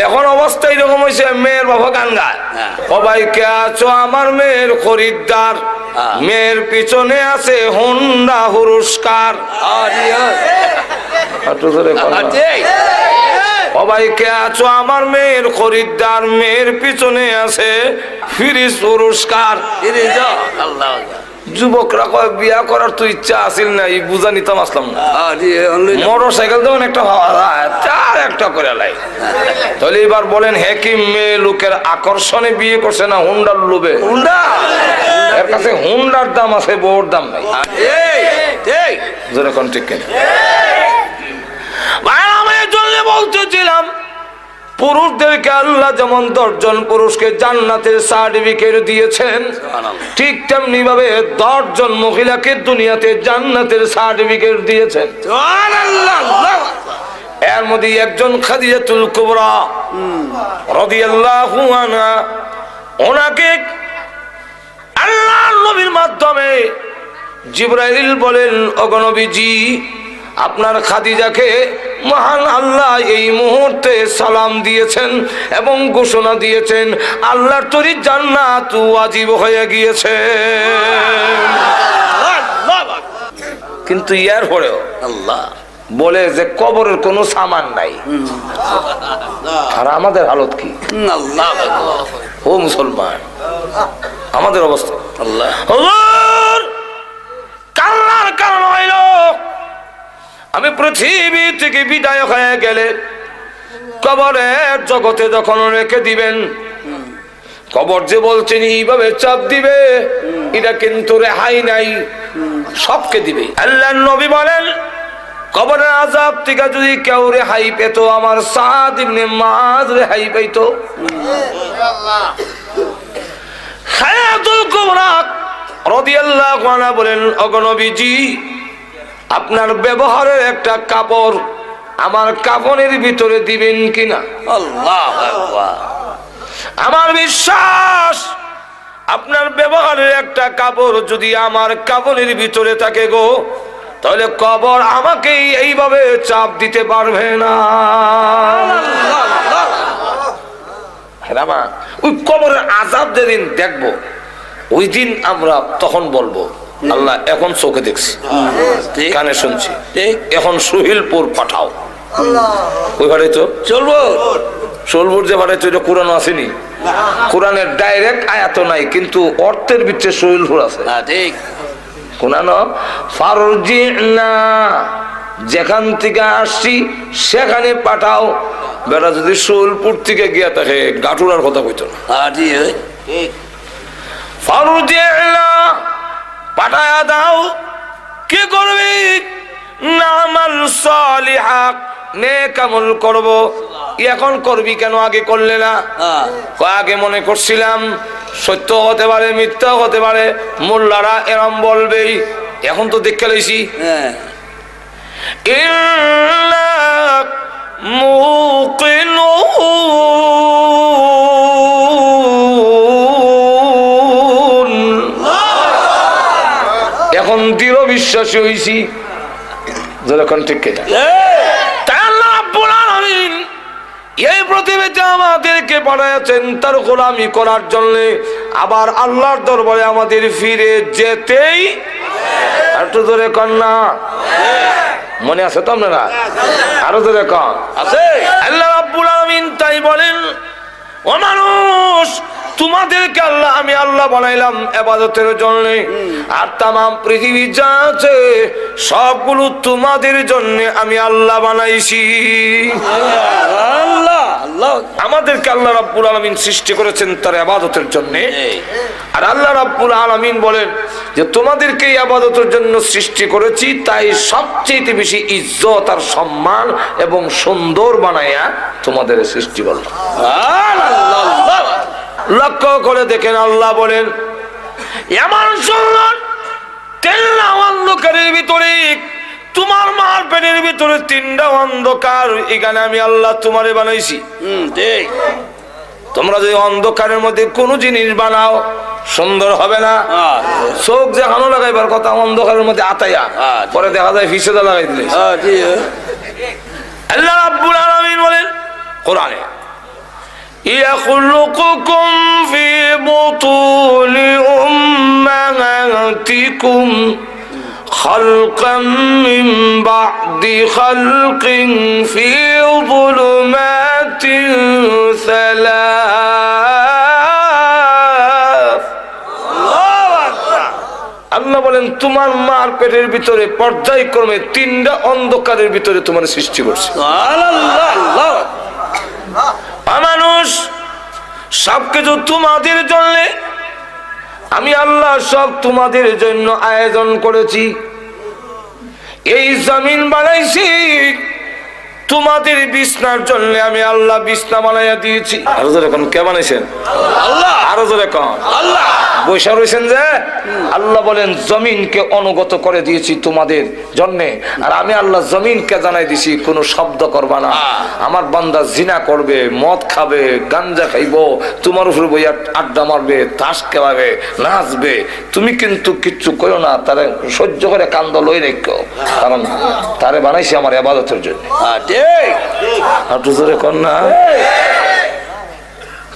এখন অবস্থা এরকম হয়েছে, মেয়ের বাবা গান গায়, সবাই কে আছো আমার মেয়ের খরিদ্দার, মেয়ের পিছনে আছে হুন্ডা পুরস্কার। সবাই কে আছো আমার মেয়ের খরিদ্দার, মেয়ের পিছনে আছে ফ্রিজ পুরস্কার। যুবকরা কয় বিয়া করার তো ইচ্ছা আসিল না, বুঝা নিতাম আসলাম না, মোটর সাইকেল দেবেন একটা ভাবা যায়, 4 একটা করে লাই। তাহলে এবার বলেন, হে কি মেয়ে লোকের আকর্ষণে বিয়ে করছে না হুন্ডার লোভে? হুন্ডা, এর কাছে হুন্ডার দাম আছে, বউর দাম নাই। যেরকম ঠিক কিনা ভাই, আমি জন্য বলতেছিলাম পুরুষদেরকে আল্লাহ যেমন 10 জন পুরুষকে জান্নাতের সার্টিফিকেট দিয়েছেন, ঠিক তেমনি ভাবে 10 জন মহিলাকে দুনিয়াতে জান্নাতের সার্টিফিকেট দিয়েছেন। এর মধ্যে একজন খাদিজাতুল কুবরা রাদিয়াল্লাহু আনহা, ওনাকে আল্লাহর নবীর মাধ্যমে জিবরাইল বলেন, ওগো নবীজি আপনার খাদিজাকে মহান আল্লাহ এই মুহূর্তে সালাম দিয়েছেন এবং ঘোষণা দিয়েছেন আল্লাহর তৈরি জান্নাত ওয়াজিব হয়ে গিয়েছে। কিন্তু ইয়ার পরেও আল্লাহ বলে যে কবরের কোনো সামান নাই। আর আমাদের হালত কি? ও মুসলমান, আমাদের অবস্থা আল্লাহ কান্নার কারণ হইল আমি পৃথিবী থেকে বিদায় হয়ে গেলে কবরের জগতে যখন রেখে দিবেন, কবর যে বলছেন এইভাবে চাপ দিবে, এটা কিন্তু রেহাই নাই, সবকে দিবে। আল্লাহর নবী বলেন কবরের আযাব থেকে যদি কেউ রেহাই পেত, আমার সাদ ইবনে মুআয রেহাই পেত। খাদিজাতুল কুবরা রাদিয়াল্লাহু আনহা বলেন, ওগো নবীজি আপনার ব্যবহারের একটা কাপড় আমার কাফনের ভিতরে দিবেন কিনা? আল্লাহু আকবার। আমার বিশ্বাস আপনার ব্যবহারের একটা কাপড় যদি আমার কাফনের ভিতরে থাকে গো, তাহলে কবর আমাকে এইভাবে চাপ দিতে পারবে না। ওই কবরের আযাব যেদিন দেখবো, ওই দিন আমরা তখন বলবো আল্লাহ এখন চোখে দেখছি, কানে শুনছি, এখন সুহিলপুর পাঠাও। ওই ভাড়াই তো চলবো, সোলপুর যে ভাড়াই তো এটা কোরআন আসেনি, কোরআনের ডাইরেক্ট আয়াত নাই, কিন্তু অর্থের ভিতরে সুহিলপুর আছে। ঠিক কোরআন ফারজিনা, যেখান থেকে আসছি সেখানে পাঠাও। বেটা যদি সোলপুর থেকে গিয়া থাকে গাঠুরার কথা কইতো না, ফারজিনা পাঠায়া দাও। কি করবি? নামাল সালিহা, নেক আমল করব। এখন করবি কেন, আগে করলে না? আগে মনে করছিলাম সত্য হতে পারে মিথ্যা হতে পারে, মোল্লারা এরম বলবেই, এখন তো দেখে লইছি ইল্লা মুকিনুন, এখন দৃঢ় বিশ্বাসী হইছি যেরকম ঠিক কিনা? তাই আল্লাহ রাব্বুল আলামিন এই পৃথিবীতে আমাদেরকে পাঠাচ্ছেন তার গোলামি করার জন্য, আবার আল্লাহর দরবারে আমাদের ফিরে যেতেই। একটু জোরে কন না, মনে আছে তো আপনারা? আরো জোরে কন আছে। আল্লাহ রাব্বুল আলামিন তাই বলেন, ও মানুষ, তোমাদেরকে আমি আল্লাহ বানাইলাম ইবাদতের জন্য, আর তামাম পৃথিবী যা আছে সবগুলো তোমাদের জন্য আমি আল্লাহ বানাইছি। আমাদেরকে আল্লাহ রাব্বুল আলামিন সৃষ্টি করেছেন তার ইবাদতের জন্য, আর আল্লাহ রাব্বুল আলামিন বলেন যে তোমাদেরকে ইবাদতের জন্য সৃষ্টি করেছি, তাই সবচেয়ে বেশি ইজ্জত আর সম্মান এবং সুন্দর বানায়া তোমাদের সৃষ্টি করলাম। লক্ষ্য করে দেখেন, আল্লাহ বলেন এমন সুন্দর তেলনা অন্ধকারের ভিতরে, তোমার মার পেটের ভিতরে 3টা অন্ধকার, এখানে আমি আল্লাহ তোমারে বানাইছি। তোমরা যদি অন্ধকারের মধ্যে কোন জিনিস বানাও সুন্দর হবে না। চোখ যেখানে লাগাইবার কথা অন্ধকারের মধ্যে আতাইয়া, পরে দেখা যায় ফিসেদা লাগাই দিলে। আল্লাহ রাব্বুল আলামিন বলেন কোরআনে, يخلقكم في بطون أمهاتكم خلقا من بعد خلق في ظلمات 3। আল্লাহ বলেন তোমার মার পেটের ভিতরে পর্যায়ক্রমে 3টা অন্ধকারের ভিতরে তোমার সৃষ্টি করছে। মানুষ, সবকিছু তোমাদের জন্য আমি আল্লাহ সব তোমাদের জন্য আয়োজন করেছি। এই জমিন বানাইছি তোমাদের বিছনার জন্য, আমি আল্লাহ বিছনা বানাইয়া দিয়েছি। আরো জোরে কোন কে বানাইছেন? আল্লাহ। আরো জোরে কোন আল্লাহ। বৈশা রয়েছেন যে আল্লাহ বলেন জমিনকে অনুগত করে দিয়েছি তোমাদের জন্য, আর আমি আল্লাহ জমিনকে জানাই দিছি কোন শব্দ করবা না। আমার বান্দা জিনা করবে, মদ খাবে, গাঞ্জা খাইব, তোমার উপর বইয়া আড্ডা মারবে, তাস খেলাবে, নাচবে, তুমি কিন্তু কিচ্ছু করো না, তারে সহ্য করে কান্দ লই রেখো, কারণ তারে বানাইছি আমার ইবাদতের জন্য।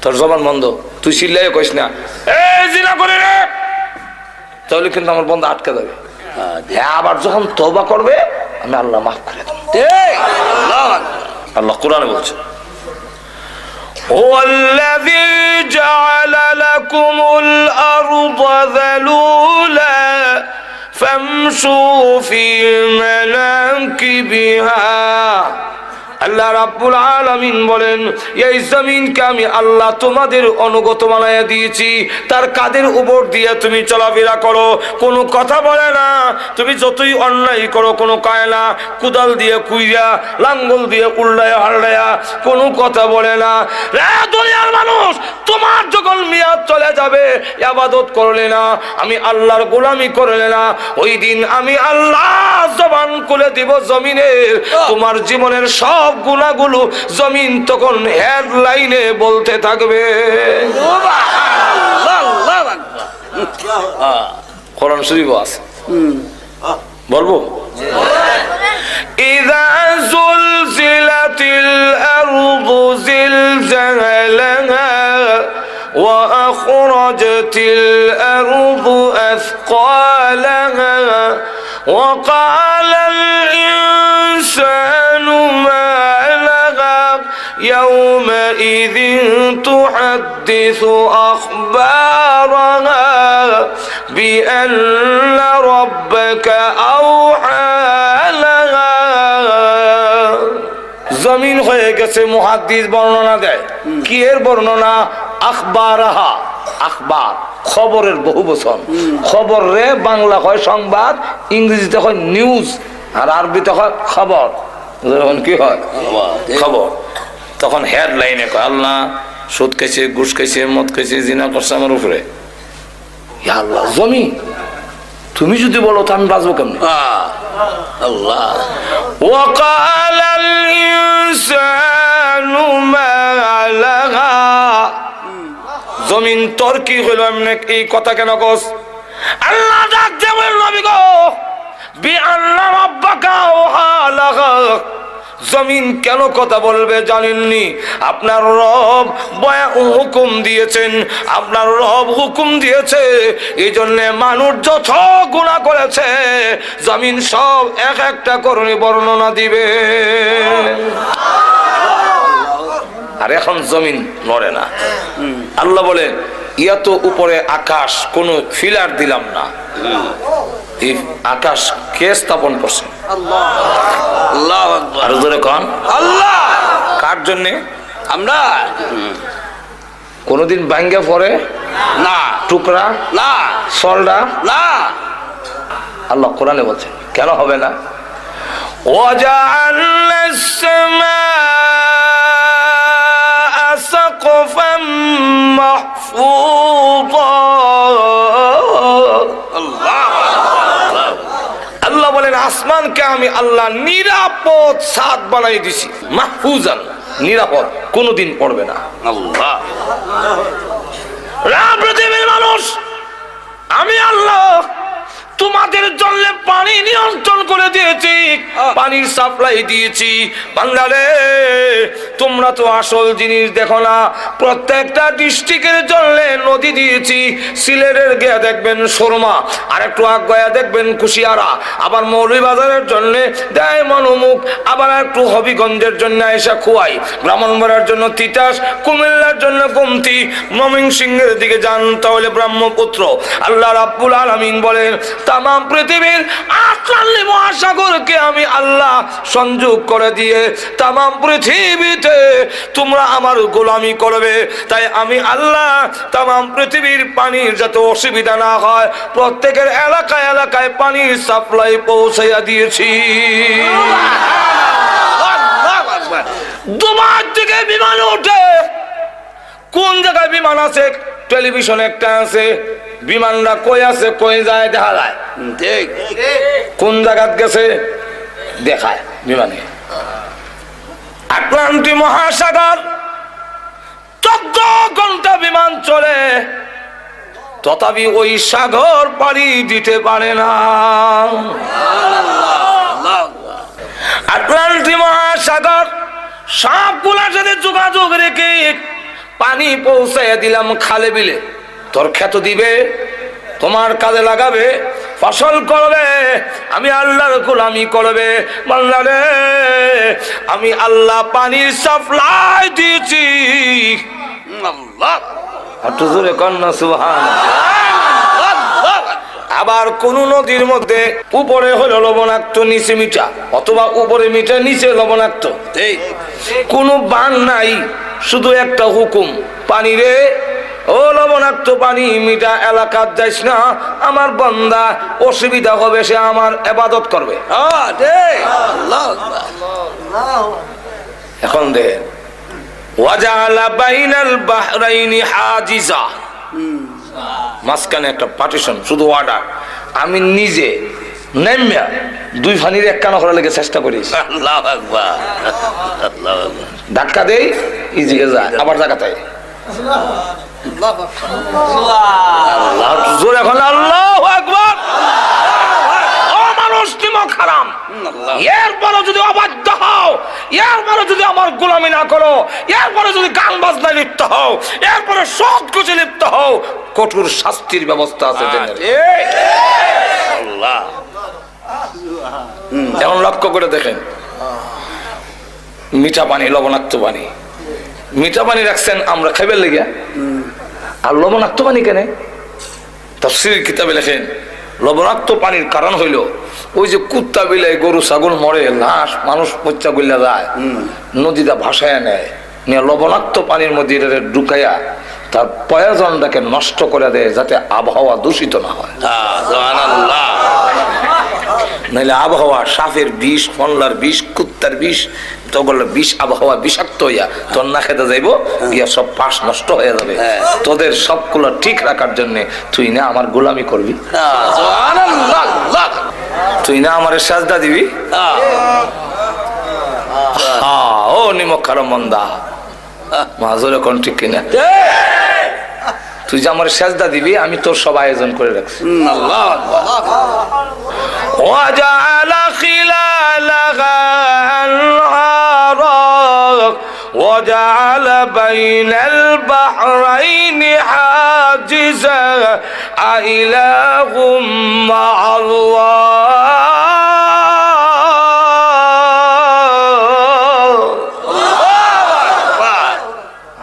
তোর জবান বন্ধ, তুই চিল্লাই কইস না জিনা করে রে, তাহলে কিন্তু আমার বন্ধ আটকে যাবে। আবার যখন তওবা করবে আমি আল্লাহ মাফ করে দেব। আল্লাহ কোরআনে বলছে, ওয়াল্লাযী জাআলা লাকুমুল আরদা যালুলা ফামশু ফি মানাকিবিহা। আল্লাহ রাব্বুল আলামিন বলেন এই জমিনকে আমি আল্লাহ তোমাদের অনুগত বানায়া দিয়েছি, তার কাদের উপর দিয়ে তুমি চলাফেরা করো, কোনো কথা বলে না। তুমি যতই অন্যায় করো কোনো কায় না, কুদাল দিয়ে কুইয়া, লাঙ্গল দিয়ে উল্লায়া হাল্লায়া, কোনো কথা বলে না। রে দুনিয়ার মানুষ, তোমার যখন মিয়াদ চলে যাবে, ইবাদত করলে না, আমি আল্লাহর গোলামি করলে না, ওই দিন আমি আল্লাহ জবান খুলে দিব জমিনের, তোমার জীবনের সব গুনাহগুলো জমিন তখন হেডলাইনে বলতে থাকবে। কোরআন শরীফ আছে, বলবো, ইযা যুলজিলাতিল আরদু জিলজালাহা ওয়া আখরাজাতিল আরদু আথকালাহা ওয়া ক্বালাল ইনসানু মা লাহা ইয়াওমাইযিন তুহাদ্দিসু আখবারাহা বিআন্না রাব্বাকা আওহা লাহা। জমিন হয়ে গেছে, মুহাদ্দিস বর্ণনা দেয়, কি এর বর্ণনা? আখবারাহা, আখবার খবরের বহু বচন। খবর রে বাংলা হয় সংবাদ, ইংরেজিতে হয় নিউজ, আর আরবিতে হয় খবর। যখন কি হয় খবর, তখন হেডলাইনে কয় আল্লাহ সুদ খাইছে, ঘুষ খাইছে, মদ খাইছে, জিনা করছে আমার উপরে। আল্লাহ জমিন তুমি যদি বলো তো আমি বাঁচবো কেমন? আল্লাহ ওয়াকালাল ইনসানু মা লাহা, জমিন তোর কি হইল, এমনি এই কথা কেন কস? আল্লাহ ডাক দিয়ে বলেন নবী গো, বিআন্না রাব্বাকা আওহা লাহা, জমিন কেন কথা বলবে জানেননি? আপনার রব হুকুম দিয়েছেন, আপনার রব হুকুম দিয়েছে। এই জন্য মানুষ যত গুনাহ করেছে জমিন সব এক একটা করণে বর্ণনা দিবে। আর এখন জমিন নড়ে না। আল্লাহ বলে ইয়াতো উপরে আকাশ, কোন ফিলার দিলাম না। এই আকাশ কে স্থাপন করছেন? আল্লাহু আকবার। আর জোরে কোন আল্লাহ। কার জন্য? আমরা কোনদিন ভাঙ্গে পড়ে না, টুকরা না, সলডা না। আল্লাহ কোরআনে বলছেন কেন হবে না? وَجَعَلْنَا السَّمَاءَ سَقْفًا مَحْفُوظًا। আল্লাহ বলেন আসমানকে আমি আল্লাহ নিরাপদ ছাদ বানাই দিছি, মাহফুজান, নিরাপদ, কোনোদিন পড়বে না। আল্লাহ। পৃথিবীর মানুষ, আমি আল্লাহ তোমাদের জন্য পানি নিয়ন্ত্রণ করে দিয়েছি, পানির সাপ্লাই দিয়েছি। বাংলারে তোমরা তো আসল জিনিস দেখো না। প্রত্যেকটা ডিস্ট্রিক্টের জন্য নদী দিয়েছি। সিলেটের গিয়ে দেখবেন সুরমা, আর একটু আগে দেখবেন কুশিয়ারা, আবার মৌলভীবাজারের জন্য দেয় মনোমুখ, আবার একটু হবিগঞ্জের জন্য এসে খুয়াই, ব্রাহ্মণবাড়িয়ার জন্য তিতাস, কুমিল্লার জন্য কমতি, ময়মনসিংহের দিকে যান তাহলে ব্রহ্মপুত্র। আল্লাহ রাব্বুল আলামিন বলেন তাম পৃথিবীর আটলান্নি মহাসাগরকে আমি আল্লাহ সংযোগ করে দিয়ে তাম পৃথিবীতে তোমরা আমার গোলামি করবে। তাই আমি আল্লাহ তাম পৃথিবীর পানির যাতে অসুবিধা না হয় প্রত্যেকের এলাকায় এলাকায় পানির সাপ্লাই পৌঁছাইয়া দিয়েছি। দুবাই থেকে বিমান ওঠে, কোন জায়গায় বিমান আছে? টেলিভিশন একটা আছে, বিমানরা কই আছে কই যায় দেখা যায়, ঠিক। কোন জায়গাত গেছে দেখায় বিমানে। আটলান্টিক মহাসাগর 14 ঘন্টা বিমান চলে, তথাপি ওই সাগর পাড়ি দিতে পারে না। আটলান্টিক মহাসাগর সবগুলার সাথে যোগাযোগ রেখে পানি পৌঁছাইয়া দিলাম খালে বিলে। তোর ক্ষেত দিবে, তোমার কাজে লাগাবে, ফসল করবে, আমি আল্লাহর গোলামি করবে। বান্দারে আমি আল্লাহ পানির সাপ্লাই দিয়েছি। আল্লাহ। একটু জোরে কন্যা সুবহানাল্লাহ। আবার কোন নদীর মধ্যে উপরে হলো লবণাক্ত নিচে মিঠা, অথবা উপরে মিঠা নিচে লবণাক্ত, ঠিক। কোনো বান নাই, শুধু একটা হুকুম, পানি রে ও লবণাক্ত পানি মিঠা এলাকার যাইস না, আমার বান্দা অসুবিধা হবে, সে আমার ইবাদত করবে। এখন দে ওয়াজালা বাইনাল বাহরাইনি হাজিজা, মাঝখানে একটা পার্টিশন, শুধু অর্ডার। আমি নিজে নেমে দুই ফানির এক কানা করার লেগে চেষ্টা করি। আল্লাহু আকবার। আল্লাহু আকবার। ধাক্কা দেই ইজিকে যায়, আবার জায়গাতে জোর। এখন আল্লাহু আকবার। ও মানুষ নিমক হারাম, এরপরে যদি অবাধ্য হও, এরপরে যদি আমার গোলামি না করো, এরপরে যদি গান বাজনায় লিপ্ত হও, এরপরে সৎ কাজে লিপ্ত হও, কঠোর শাস্তির ব্যবস্থা আছে। আল্লাহ। এখন লক্ষ্য করে দেখেন, মিঠা পানি লবণাক্ত পানি, মিঠা পানি রাখছেন আমরা খাইবার লেগে, আর লবণাক্ত পানি কেন? তাফসীর কিতাবে লেখেন লবণাক্ত পানির কারণ হইল ওই যে কুত্তা বিলাই গরু ছাগল মরে, লাশ মানুষ পচা গুল্লা যায়, নদীটা ভাসায় নেয়, নিয়ে লবণাক্ত পানির মধ্যে ঢুকাইয়া তার প্রয়োজনটাকে নষ্ট করে দেয়, যাতে আবহাওয়া দূষিত না হয়। নাহলে আবহাওয়া সাপের বিষ, ফনলার বিষ, কুত্তার বিষ, তখন বিষ, আবহাওয়া বিষাক্ত হইয়া তোর না খেতে যাইব, গিয়া সব পাশ নষ্ট হয়ে যাবে। তোদের সবগুলো ঠিক রাখার জন্য তুই না আমার গোলামি করবি, তুই না আমার সাজদা দিবি। ও নিমক খারাপ মন্দা মাজরে কোন ঠিক কিনা, তুই যে আমার সাজদা দিবি আমি তোর সব আয়োজন করে রাখছি। وجعل خلالها أنهارا وجعل بين البحرين حاجزا أإله مع الله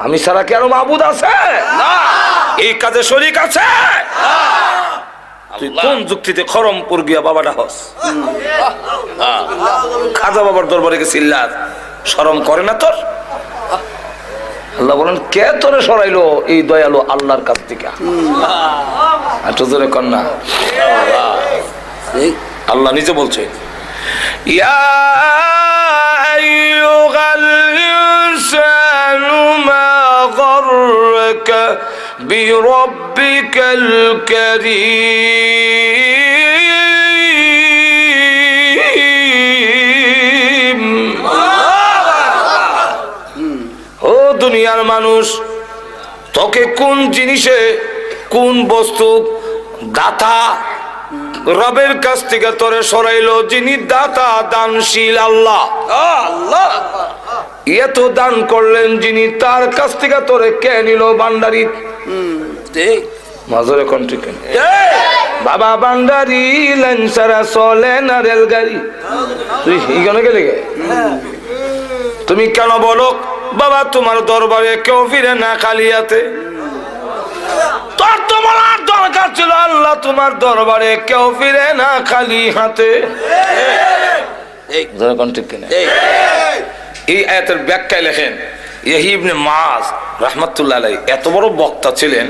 আমি ছাড়া কি আরো মাবুদ আছে? এই কাজে শরীক আছে? তুই কোন যুক্তিতে খরমপুর গিয়া বাবাটা হস? খাজা বাবার দরবারে গেছিল্লার শরম করে না তোর? আল্লাহ বলেন কে তোরে সরাইলো এই দয়ালু আল্লাহর কাছ থেকে? একটু জোরে কর না। আল্লাহ নিজে বলছে ইয়া আইয়ুহাল ইনসানু মা গাররাকা বিরাব্বিকাল কারীম। ও দুনিয়ার মানুষ, তোকে কোন জিনিসে কোন বস্তু দাতা রবের কাছ থেকে তোরে সরাইলো? যিনি দাতা দানশীল আল্লাহ। এত দান করলেন যিনি, তার কাছ থেকে তোরে কে নিল ভান্ডারি? মাজরে কন্ট্রি কেন বাবা ভান্ডারি লাইন সারা চলে না রেলগাড়ি। তুই এখানে গেলে গে? তুমি কেন বলো বাবা তোমার দরবারে কেউ ফিরে না খালি হাতে? তোর তো বলার দরকার ছিল আল্লাহ তোমার দরবারে কেউ ফিরে না খালি হাতে। এই আয়াতের ব্যাখ্যায় লেখেন ইয়াহি ইবনে মাআজ রাহমাতুল্লাহ আলাইহি এত বড় বক্তা ছিলেন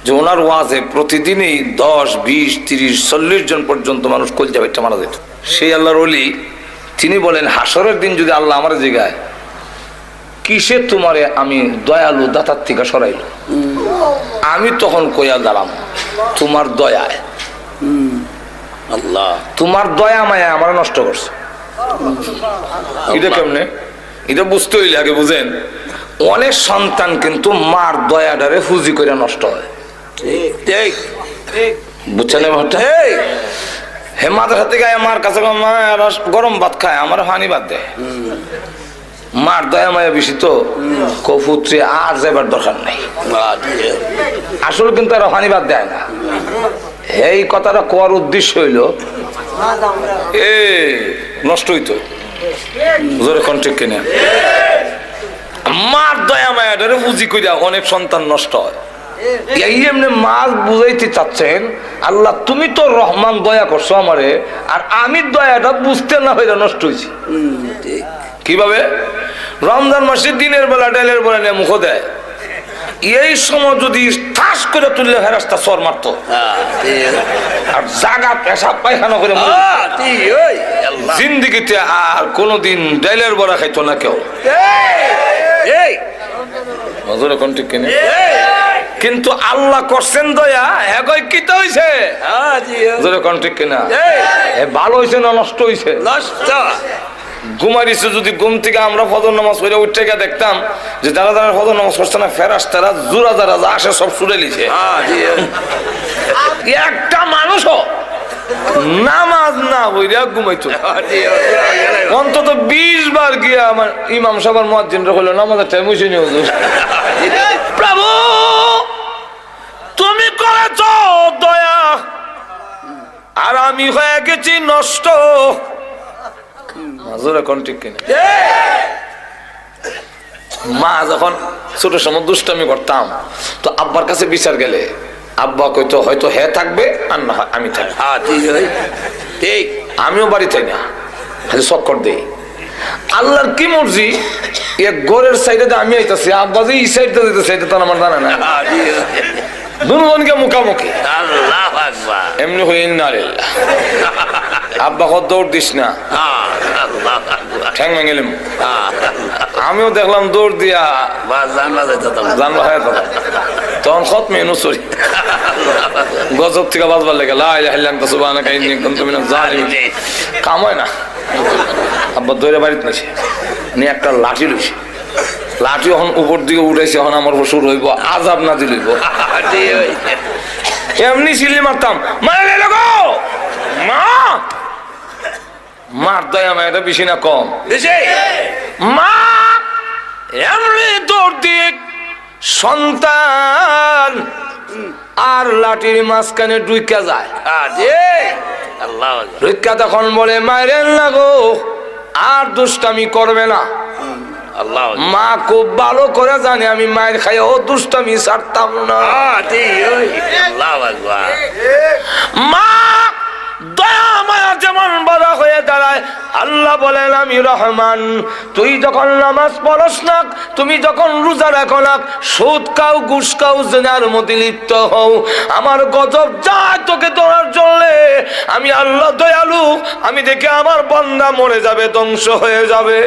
যে ওনার ওয়াজে প্রতিদিনই 10, 20, 30, 40 জন পর্যন্ত মানুষ কলজা বাইটা মারা যেত। সেই আল্লাহর ওলি তিনি বলেন হাসরের দিন যদি আল্লাহ আমার জিগায় কিসে তোমারে আমি দয়ালু দাতার থেকে সরাইল, আমি তখন কইয়া দাঁড়াম তোমার দয়ায়। আল্লাহ তোমার দয়া মায়া আমার নষ্ট করছে। এটা কেমনে? এটা বুঝতে হইলে আগে বুঝেন, অনেক সন্তান কিন্তু মার দয়াডারে ফুজি করে নষ্ট হয়। বুঝছেন? হে মাথার হাতে গায়ে মার কাছে গরম ভাত খায়, আমার হানি ভাত দেয়। মার দয়া মায়া বেশি তো কপুত্রে আর যাবার দরকার নাই। আসলে কিন্তু আর হানি ভাত দেয় না। এই কথাটা কোয়ার উদ্দেশ্য হইল এ নষ্ট হইতো। জোরে কন্ট্রিক কিনা মার দয়া মায়াটারে বুঝি কইরা অনেক সন্তান নষ্ট হয়। এই এমনি মাছ বুঝাইতে চাচ্ছেন আল্লাহ তুমি তো রহমান দয়া করছো আমারে, আর আমি দয়াটা বুঝতে না হইলে নষ্ট হয়েছি। কিভাবে? রমজান মাসে দিনের বেলা ডালের বেলা নিয়ে মুখ দেয়, এই সময় যদি ঠাস করে তুললে ফেরেশতা সর মারতো, আর জাগা পেশাব পায়খানা করে জিন্দিগিতে আর কোনদিন ডালের বড়া খাইতো না কেউ। কিন্তু আল্লাহ করছেন দয়া, হ্যাঁ কি তো হইছে? ভালো হয়েছে না নষ্ট হয়েছে? নষ্ট। ঘুমাইছে যদি ঘুম থেকে আমরা ফজর নামাজ পড়ে উঠে গিয়ে দেখতাম যে যারা যারা ফজর নামাজ পড়ছে না ফেরেশতারা জোড়া যারা আসে সব ছুড়ে লিছে। একটা মানুষও নামাজ না হইয়া ঘুমাইতো। অন্তত 20 বার গিয়া আমার ইমাম সাহেব মুয়াজ্জিনরা কইলো নামাজের টাইম হইছে নি হুজুর। প্রভু তুমি করেছো দয়া, আর আমি হয়ে গেছি নষ্ট। মা যখন ছোট সময় দুষ্টামি করতাম তো আব্বার কাছে বিচার গেলে আব্বা কইতো হয়তো হে থাকবে আর না আমি থাকবো। ঠিক আমিও বাড়ি থাই না, খালি চক্কর দেই। আল্লাহর কি মর্জি, এক ঘরের সাইডে আমি আইতাছি, আব্বা যে এই সাইডটা দিতেছে এটা তো আমার জানা না। দুজনকে মুখামুখি এমনি হয়ে না আব্বা কত দৌড় দিস না, ঠ্যাং ভেঙেলাম। আমিও দেখলাম দৌড় দিয়া জানলা হয়ে তখন কত মেনু সরি গজব থেকে বাজবার লেগে কাম হয় না। আব্বা দৌড়ে বাড়িতে নিছে নিয়ে একটা লাঠি লইছে, লাঠি এখন উপর দিকে উঠেছে, এখন আমার শুরু হইব আজাব না দিল। এমনি সিলি মারতাম মা মার দয়া মায়াটা বেশি না কম? বেশি। মা এমনি দৌড় দিয়ে সন্তান আর লাঠির মাঝখানে ডুইকা যায়। আল্লাহ ডুইকা তখন বলে মায়ের লাগো, আর দুষ্টামি করবে না। আল্লাহ মা খুব ভালো করে জানে আমি মায়ের খাই ও দুষ্টামি ছাড়তাম না। আল্লাহ আকবার। মা দয়া মায়া যেমন বড় হয়ে দাঁড়ায়, আল্লাহ বলেন আমি রহমান। তুই যখন নামাজ পড়স না, তুমি যখন রোজা রাখো না, সুদ খাও, ঘুষ খাও, জিনার মধ্যে লিপ্ত হও, আমার গজব যায় তোকে ধরার জন্য। আমি আল্লাহ দয়ালু, আমি দেখে আমার বান্দা মরে যাবে, ধ্বংস হয়ে যাবে।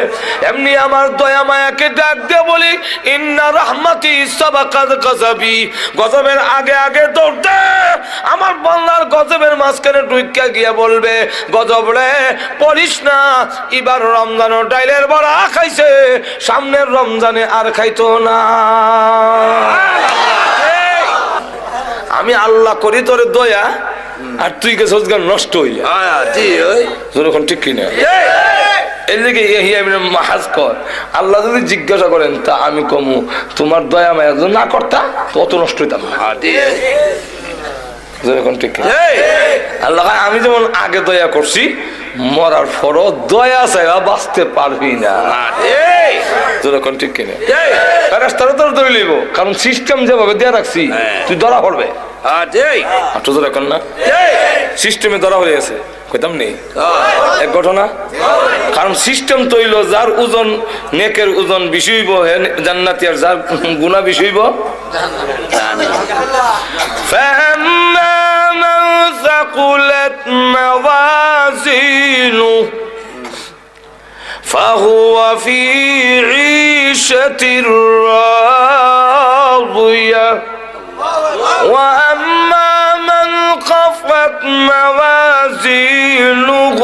এমনি আমার দয়া মায়াকে ডাক দিয়ে বলি ইন্না রাহমাতি সাবাকাত গজবি, গজবের আগে আগে দৌড়তে আমার বান্দার গজবের মাঝখানে ঢুইকা গিয়ে বলবে গজব রে পড়িস না, এবার রমজান ডাইলের বড়া খাইছে, সামনের রমজানে আর খাইতো না। আমি আল্লাহ করি তোরে দয়া, আর তুই কে সোজগার নষ্ট হইয়া যখন ঠিক কিনা। এদিকে মাহাজ কর, আল্লাহ যদি জিজ্ঞাসা করেন তা আমি কমু তোমার দয়া মায়া যদি না করতা তো অত নষ্ট হইতাম না। আল্লাহ আমি যেমন আগে দয়া করছি, মরার পরও দয়া চাইবা বাঁচতে পারবি না। যখন ঠিক কিনা রাস্তাটা তোর ধরে লইব, কারণ সিস্টেম যেভাবে দেয়া রাখছি তুই ধরা পড়বে। এখন না সিস্টেমে ধরা হয়ে গেছে কইতাম নেই এক ঘটনা, কারণ সিস্টেম তৈল যার ওজন নেকের ওজন বেশি হইব জান্নাতি, আর যার গুনাহ বেশি হইব ثقلت موازينه فهو في عيشة راضية وأما من خفت موازينه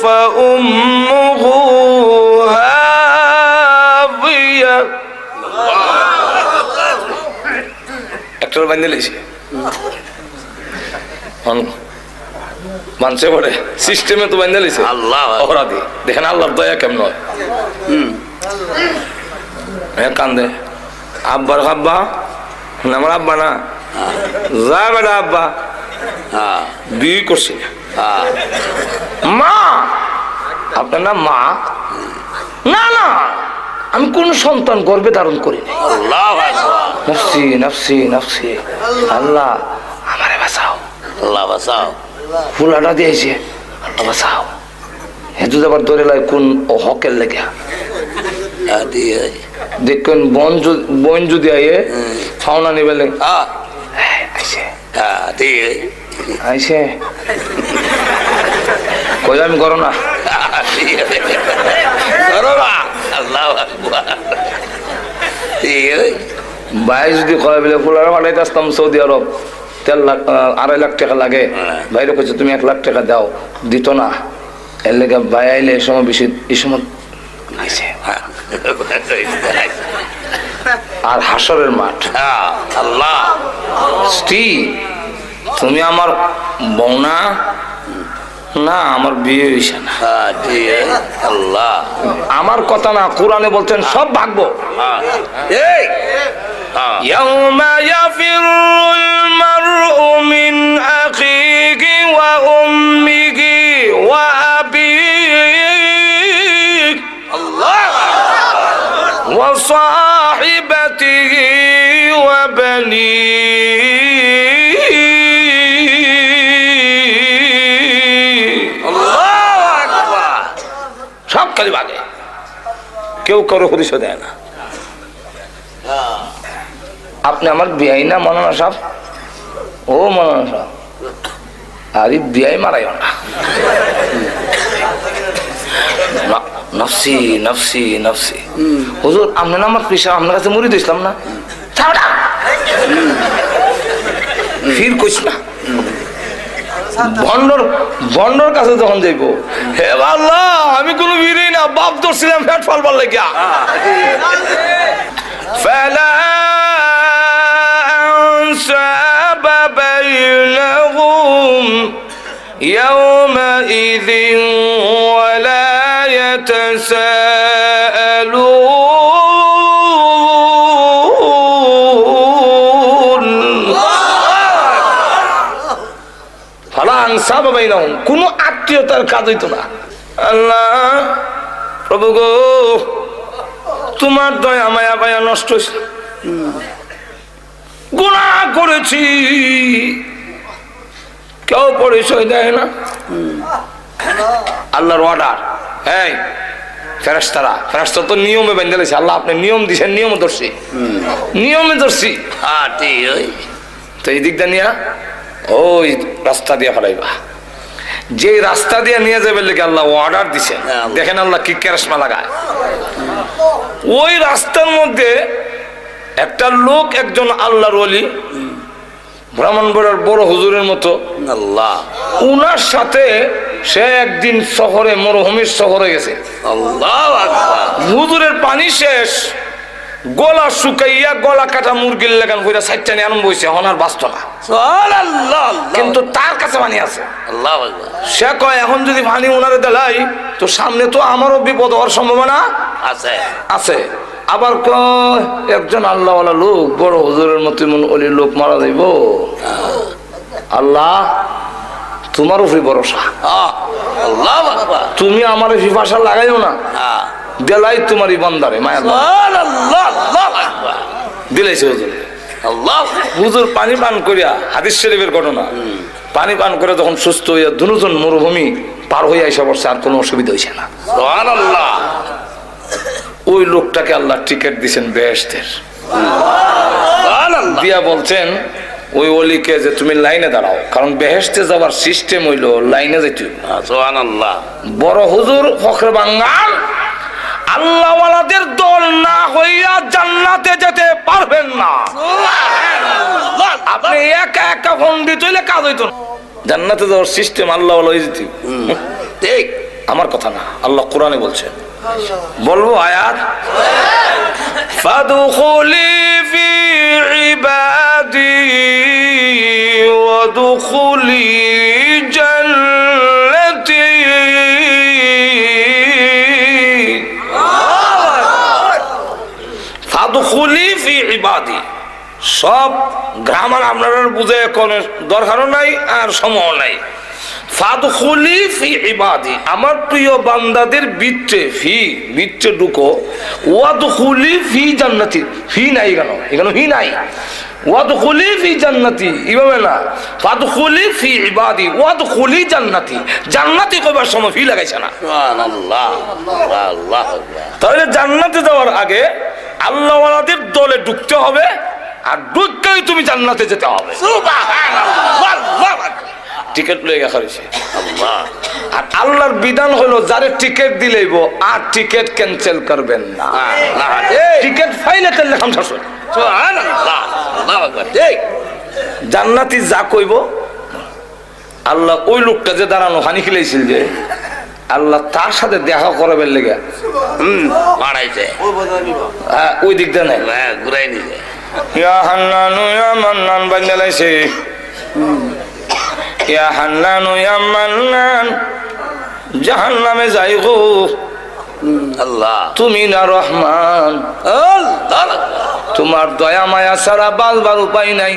فأمه هاوية একটা বানিয়ে লেছি মানুষে পড়ে সিস্টেমে তো বান্ধা লিছে আল্লাহ অপরাধী। দেখেন আল্লাহর দয়া কেমন হয়। কান্দে আব্বার আব্বা, আমার আব্বা না, যা বেটা আব্বা বিয়ে করছি মা, আপনার নাম মা? না না, আমি কোন সন্তান গর্ভে ধারণ করি না। নফসি নফসি নফসি, আল্লাহ আমারে বাঁচাও, আল্লাহ বাঁচাও। ফুলাটা দিয়েছে আল্লাহ বাঁচাও। হেতু আবার ধরে লাই কোন হকের লেগে দেখবেন বন যদি আইয়ে ফাওনা নিবে আইসে আইসে কই আমি করো না ভাই যদি কয় বলে ফুলারা পাঠাইতে আসতাম সৌদি আরব, 3 লাখ 2.5 লাখ টাকা লাগে, বাইরে কইছে তুমি 1 লাখ টাকা দাও, দিত না। এর লেগে ভাই আইলে এই সময় বেশি, এই সময় আর হাসরের মাঠ। আল্লাহ স্ত্রী তুমি আমার বউ না, না আমার বিয়ে হইছে না। আল্লাহ আমার কথা না, কোরআনে বলছেন সব ভাগবো। يوم يفر المرء من أخيه وأمه وأبيه وصاحبته وبنيه সব খালি ভাগে, কেউ কারো পরিচয় দেয় না। আপনি আমার বিয়াই না মৌলানা সাহেব? ও মৌলানা সাহেব, আরে বিয়াই মারাইও না। নফসি নফসি নফসি, হুজুর আপনি না আমার পেশা, আপনার কাছে মুড়ি দিয়েছিলাম না, ফির কইস না। বন্ডর কাছে যখন যাইব, হে আল্লাহ আমি কোনো বিড়ি না, বাপ ধরছিলাম ফ্যাট ফালবার লাগিয়া। فلا أنساب بينهم يومئذ يتساءلون فلا أنساب بينهم কোনো আত্মীয়তার কাজ হইতো না। আল্লাহ প্রভু গো, তোমার দয়া মায়া পায়া নষ্ট হয়েছে, গুনাহ করেছি, কেউ পরিচয় দেয় না। আল্লাহর অর্ডার, এই ফেরেশতারা তো নিয়মে বেঁধে লেছে। আল্লাহ আপনি নিয়ম দিছেন, নিয়মে ধরছি, নিয়মে ধরছি। তো এই দিকটা নিয়ে ওই রাস্তা দিয়ে ফেলাইবা, যে রাস্তা দিয়ে নিয়ে যাবে লেগে আল্লাহ অর্ডার দিছেন। দেখেন আল্লাহ কি কেরাসমা লাগায়। ওই রাস্তার মধ্যে একটা লোক, একজন আল্লাহর ওলি, ব্রাহ্মণবাড়িয়ার বড় হুজুরের মতো, আল্লাহ, উনার সাথে সে একদিন শহরে, মরুভূমির শহরে গেছে। আল্লাহু আকবার। হুজুরের পানি শেষ, গলা শুকাইয়া গলা কাটা মুরগির লাগান কইরা সাইটটা নিয়ে আরম্ভ হইছে, হনার বাস্ত না। সুবহানাল্লাহ। কিন্তু তার কাছে পানি আছে। আল্লাহু আকবার। সে কয় এখন যদি পানি উনারে দেলাই তো সামনে তো আমারও বিপদ হওয়ার সম্ভাবনা আছে আছে। আবার কয় একজন আল্লাহওয়ালা লোক, বড় হুজুরের মতো ওলি লোক মারা যাইব, আল্লাহ তোমার উপরে ভরসা, আল্লাহু আকবার। তুমি আমার ফিফাসা লাগাইও না, দেলাই তোমারই বান্দারে মায়া সুবহানাল্লাহ। আল্লাহু আকবার। দিলাইছে হুজুর। আল্লাহ, হুজুর পানি পান করিয়া, হাদিস শরীফের ঘটনা, পানি পান করে যখন সুস্থ হইয়া দুজন মরুভূমি পার হইয়া এসে পড়ছে, আর কোনো অসুবিধা হয়েছে না। সুবহানাল্লাহ। ওই লোকটাকে আল্লাহ টিকিট দিয়েছেন বেহেশতের, সুবহানাল্লাহ। দিয়া বলছেন ওই অলিকে যে তুমি লাইনে দাঁড়াও, কারণ বেহেশতে যাওয়ার সিস্টেম হইলো লাইনে যাইতে। সুবহানাল্লাহ। বড় হুজুর ফখরে বাঙ্গাল আল্লাহওয়ালাদের দল না হইয়া জান্নাতে যেতে পারবেন না। আপনি একা একা পণ্ডিত হইলে কাজ হইতো না। জান্নাতে যাওয়ার সিস্টেম আল্লাহওয়ালা হয়ে যেত। ঠিক, আমার কথা না, আল্লাহ কোরআনে বলছেন। বলবো আয়াত, ফাদখুলি ফি ইবাদি ওয়াদখুলি জান্নাতি। ফাদখুলি ফি ইবাদি, সব গ্রামার আপনারা বুঝে কোনো দরকারও নাই আর সময় নাই। ফাদখুলি ফি ইবাদি, আমার প্রিয় বান্দাদের ভিতরে, ভিতরে ঢুকো। ওয়াদখুলি ফি জান্নাতি, ফি নাই কেন, এখানে ফি নাই। ওয়াদখুলি ফি জান্নাতি, এভাবে না, ফাদখুলি ফি ইবাদি ওয়াদখুলি জান্নাতি। জান্নাতি কইবার সময় ফি লাগাইছে না। সুবহানাল্লাহ। আল্লাহু আকবার। তাহলে জান্নাতে যাওয়ার আগে আল্লাহওয়ালাদের দলে ঢুকতে হবে, আর ঢুকতেই তুমি জান্নাতে যেতে হবে। সুবহানাল্লাহ। টিকিট লয়ে গেছে আল্লাহ। আর আল্লাহর বিধান হলো যারে টিকিট দিলেইব আর টিকিট ক্যান্সেল করবেন না। টিকিট ফাইলে তেল লেখাম শাসন। সুবহানাল্লাহ। আল্লাহু আকবার। ঠিক, জান্নাতি যা কইব আল্লাহ, ওই লোকটা যে দাঁড়ানো হানি খিলাইছিল যে, আল্লাহ তার সাথে দেখা করাবেন লেগে বাড়াইছে, ওই দিকটা নাই, ঘুরাই নিছে। ইয়া হান্নানু ইয়া মান্নান বান্দালাইছে, ইয়া হান্নানু ইয়া মান্নান, জাহান্নামে যাই গো আল্লাহ, তুমি না রহমান, তোমার দয়া মায়া ছাড়া বাঁচবার উপায় নাই।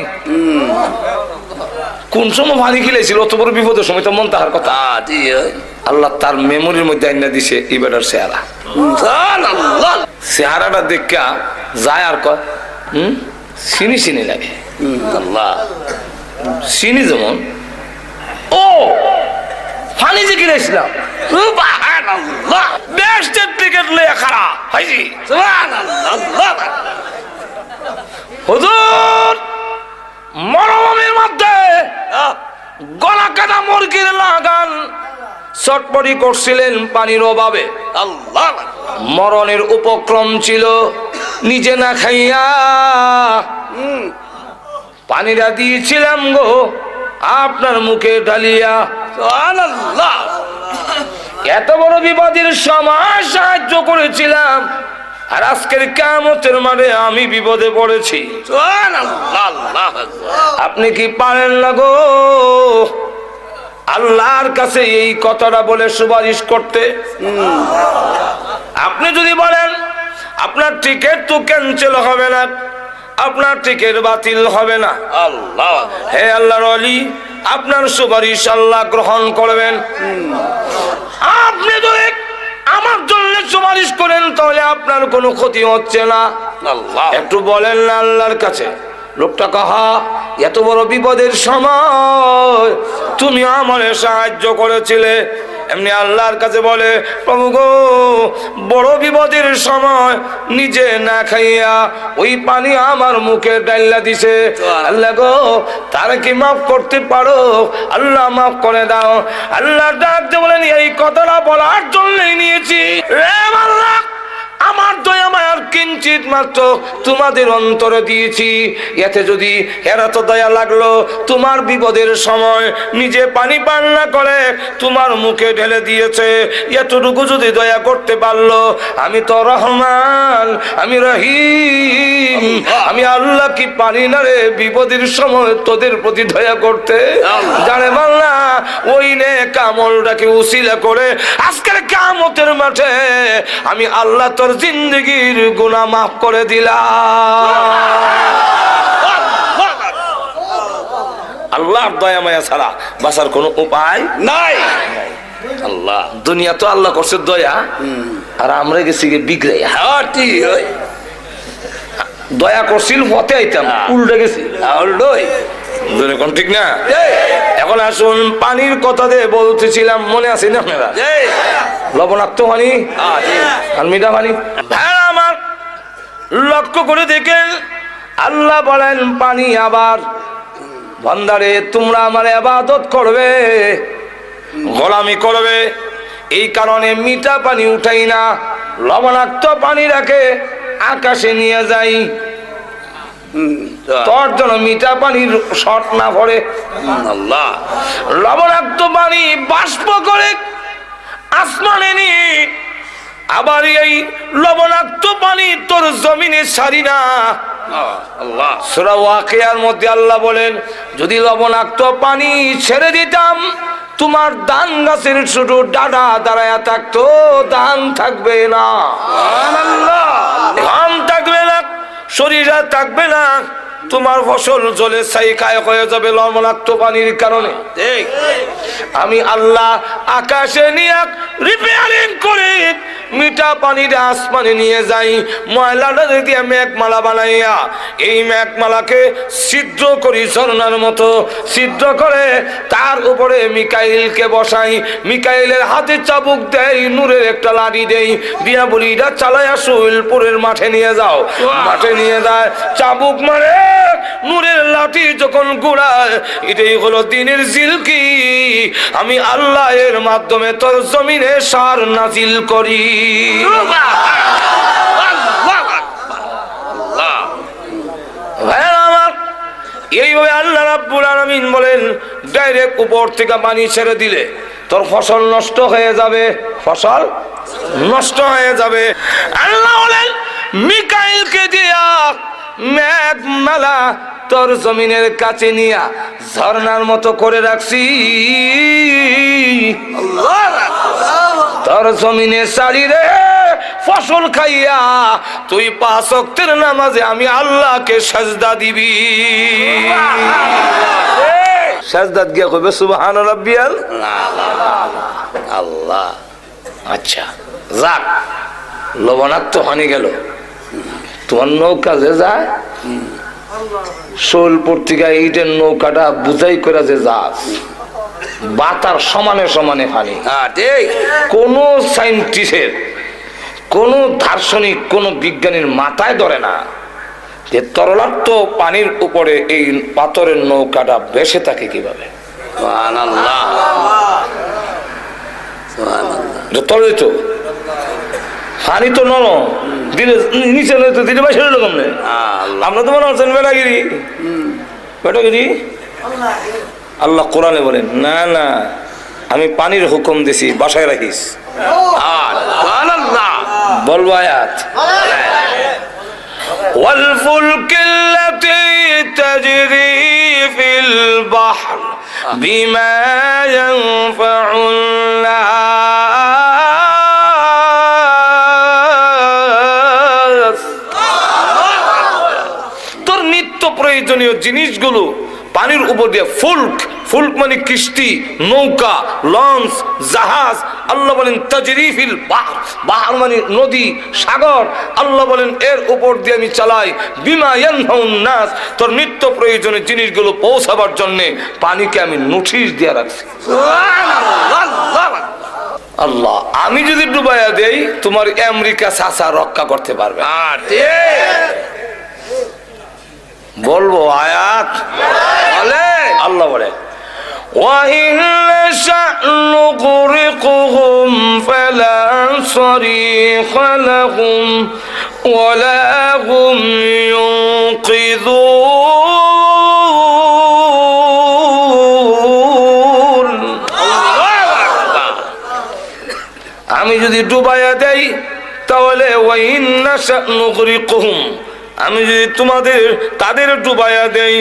কোন সময় ভানি খেলেছিল, অত বড় বিপদের সময় তো মন তাহার কথা। আল্লাহ তার মেমোরির মধ্যে আইনা দিছে ইবাদার চেহারা। চেহারাটা দেখা যায় আর কয় চিনি চিনি লাগে। আল্লাহ চিনি যেমন ও ফানি যে কিনেছিলাম বেস্টের টিকিট লইয়া খারা হাইজি হুজুর মরুভূমির মধ্যে গলা কাটা মুরগির লাগান চটপটি করছিলেন পানির অভাবে। আল্লাহ মরণের উপক্রম ছিল, নিজে না খাইয়া পানিটা দিয়েছিলাম গো আপনার মুখে ঢালিয়া। আল্লাহ এত বড় বিপদের সময় সাহায্য করেছিলাম, আর আজকের কিয়ামতের মাঠে আমি বিপদে পড়েছি। আপনি কি পারেন না গো আল্লাহর কাছে এই কথাটা বলে সুপারিশ করতে? আপনি যদি বলেন আপনার টিকিট তো ক্যান্সেল হবে না, আপনার টিকিট বাতিল হবে না। আল্লাহ হে আল্লাহর ওলি, আপনার সুপারিশ আল্লাহ গ্রহণ করবেন। আপনি যদি আমার জন্য সুপারিশ করেন তাহলে আপনার কোনো ক্ষতি হচ্ছে না। আল্লাহ একটু বলেন না আল্লাহর কাছে। লোকটা কাহা এত বড় বিপদের সময় তুমি আমারে সাহায্য করেছিলে। এমনি আল্লাহর কাছে বলে, প্রভু গো, বড় বিপদের সময় নিজে না খাইয়া ওই পানি আমার মুখে ডাইলা দিছে। আল্লাহ গো, তারা কি মাফ করতে পারো? আল্লাহ মাফ করে দাও। আল্লাহ ডাকতে বলেন, এই কথাটা বলার জন্যই নিয়েছি রে আল্লাহ, আমার দয়া মায়ার কিঞ্চিত মাত্র তোমাদের অন্তরে দিয়েছি। এতে যদি এরা তো দয়া লাগলো, তোমার বিপদের সময় নিজে পানি পান না করে তোমার মুখে ঢেলে দিয়েছে, এতটুকু যদি দয়া করতে পারলো, আমি তো রহমান, আমি রহিম, আমি আল্লাহ কি পারি না রে বিপদের সময় তোদের প্রতি দয়া করতে? জানে বাংলা, ওই নে কামলটাকে উসিলা করে আজকের কিয়ামতের মাঠে আমি আল্লাহ তোর জিন্দগির গুনাহ মাফ করে দিলাম। আল্লাহর দয়া মায়া ছাড়া বাঁচার কোনো উপায় নাই। আল্লাহ দুনিয়া তো আল্লাহ করছে দয়া, আর আমরা গেছি বিগড়াইয়া। দয়া করছিল পথে আইতাম, উল্টে গেছি। কোন ঠিক না? এখন আসুন পানির কথা দিয়ে বলতেছিলাম, মনে আছে না আপনারা? লবণাক্ত পানি আর মিঠা পানি। হ্যাঁ, আমার লক্ষ্য করে দেখেন আল্লাহ বলেন পানি আবার, বান্দারে তোমরা আমার ইবাদত করবে, গোলামি করবে, এই কারণে মিঠা পানি উঠাই না, লবণাক্ত পানি রাখে আকাশে নিয়ে যাই, তোর জন্য মিঠা পানির শর্ট না পড়ে। আল্লাহ লবণাক্ত পানি বাষ্প করে আসমানে নিয়ে আবার এই লবণাক্ত পানি তোর জমিনে ছাড়ি না। আল্লাহ সূরা ওয়াকিয়ার মধ্যে আল্লাহ বলেন, যদি লবণাক্ত পানি ছেড়ে দিতাম তোমার ধান গাছের শুধু ডাডা দাঁড়ায়া থাকতো, ধান থাকবে না, ধান থাকবে না, শরীর থাকবে না, তোমার ফসল জলে ছাইখায় হয়ে যাবে লবণাক্ত পানির কারণে। আমি আল্লাহ আকাশে নিয়ে রিপেয়ারিং করে মিঠা পানিটা আসমানে নিয়ে যাই, ময়লাটা দিয়ে মেঘমালা বানাইয়া এই মেঘমালাকে ছিদ্র করি, ঝর্ণার মতো ছিদ্র করে তার উপরে মিকাইলকে বসাই, মিকাইলের হাতে চাবুক দেই, নূরের একটা লাঠি দেই, দিয়া বলি এটা চালাইয়া সুইলপুরের মাঠে নিয়ে যাও। মাঠে নিয়ে যায়, চাবুক মারে, নূরের লাঠি যখন ঘুরায়, এটাই হলো দিনের জিলকি। আমি আল্লাহ এর মাধ্যমে তোর জমিনে সার নাজিল করি। এইভাবে আল্লাহ রাব্বুল আলামিন বলেন, ডাইরেক্ট উপর থেকে পানি ছেড়ে দিলে তোর ফসল নষ্ট হয়ে যাবে, ফসল নষ্ট হয়ে যাবে। আল্লাহ বলেন মিকাইলকে দিয়া মেঘমালা তোর জমিনের কাছে নিয়া ঝর্ণার মতো করে রাখছি, তোর জমিনে সারি রে ফসল খাইয়া তুই 5 ওয়াক্তের নামাজে আমি আল্লাহকে সাজদা দিবি। সাজদাত গিয়া কইবে সুবহান রাব্বিয়াল আল্লাহ। আচ্ছা যাক, লবণাক্ত হানি গেল, তোমার নৌকা যে যায় শোলপুর থেকে এইটার নৌকাটা বুঝাই করে যে যাস বাতার সমানে সমানে পানি। কোন সাইন্টিস্টের, কোন দার্শনিক, কোন বিজ্ঞানীর মাথায় ধরে না যে তরলাক্ত পানির উপরে এই পাথরের নৌকাটা ভেসে থাকে কিভাবে। তলে তো পানি তো নরম, দিলে নিচে দিলে বাইশে রকম নেই। আমরা তো মনে হচ্ছেন বেটাগিরি, বেটাগিরি। আল্লাহ কোরআনে বলেন, না না, আমি পানির হুকুম দিছি, বাসায় রাখিস। বলবো আয়াত, والفلك التي تجري في البحر بما ينفع الناس জিনিসগুলো পানির উপর দিয়ে ফুলক মানে কিস্তি, নৌকা, লঞ্চ, জাহাজ, আল্লাহ বলেন তাজরিফিল বাহর মানে নদী, সাগর, আল্লাহ বলেন এর উপর দিয়ে আমি চালাই বিমা ইয়ানফাউন নাস, তোর নিত্য প্রয়োজনীয় জিনিসগুলো পৌঁছাবার জন্য পানিকে আমি নোটিশ দিয়ে রাখছি। আল্লাহ, আমি যদি ডুবাইয়া দেই তোমার আমেরিকা চাচা রক্ষা করতে পারবে। বলবো আয়াত আল্লাহ বলে وَإِنْ نَشَأْ نُغْرِقْهُمْ فَلَا صَرِيخَ لَهُمْ وَلَا هُمْ يُنْقِذُونَ। আমি যদি ডুবাইয়া দেই তাহলে وَإِنْ نَشَأْ نُغْرِقْهُمْ, আমি যদি তাদের ডুবাইয়া দেই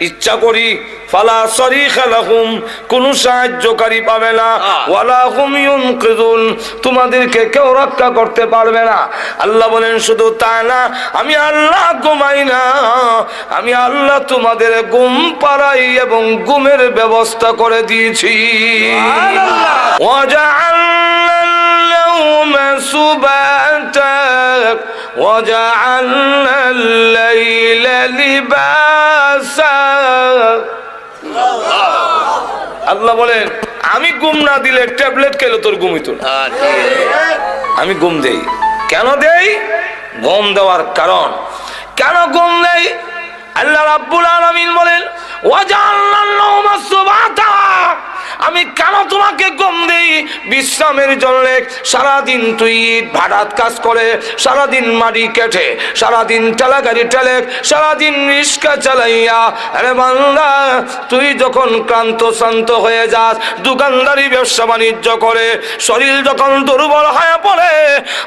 ইচ্ছা করি, ফালা সরিখা লাহুম, কোন সাহায্যকারী পাবে না, ওয়ালা হুম ইউনকিযুন, তোমাদেরকে কেউ রক্ষা করতে পারবে না। আল্লাহ বলেন শুধু তা না, আমি আল্লাহ ঘুমাই না, আমি আল্লাহ তোমাদের ঘুম পাড়াই এবং ঘুমের ব্যবস্থা করে দিয়েছি। ওয়াজআলনা আল-ইয়াওমা সুবাতা ওয়াজআলনা আল-লাইলা লিবাসা। আল্লাহ বলেন আমি ঘুম না দিলে ট্যাবলেট খেলে তোর ঘুম হইতো না। আমি ঘুম দেই। কেন দেই? ঘুম দেওয়ার কারণ, কেন ঘুম দেই? আল্লাহ রাব্বুল আলামিন বলেন ওয়াজআলনা আন-নাওমা সুবাতা, আমি কেন তোমাকে ঘুম দেই? বিশ্রামের জন্য। সারাদিন তুই ভাড়াত কাজ করে, সারাদিন মাটি কেটে, সারাদিন ঠেলা গাড়ি ঠেলে, সারাদিন রিক্সা চালাইয়া, আরে বান্দা তুই যখন ক্লান্ত শান্ত হয়ে যাস, দোকানদারি ব্যবসা বাণিজ্য করে শরীর যখন দুর্বল হয়ে পড়ে,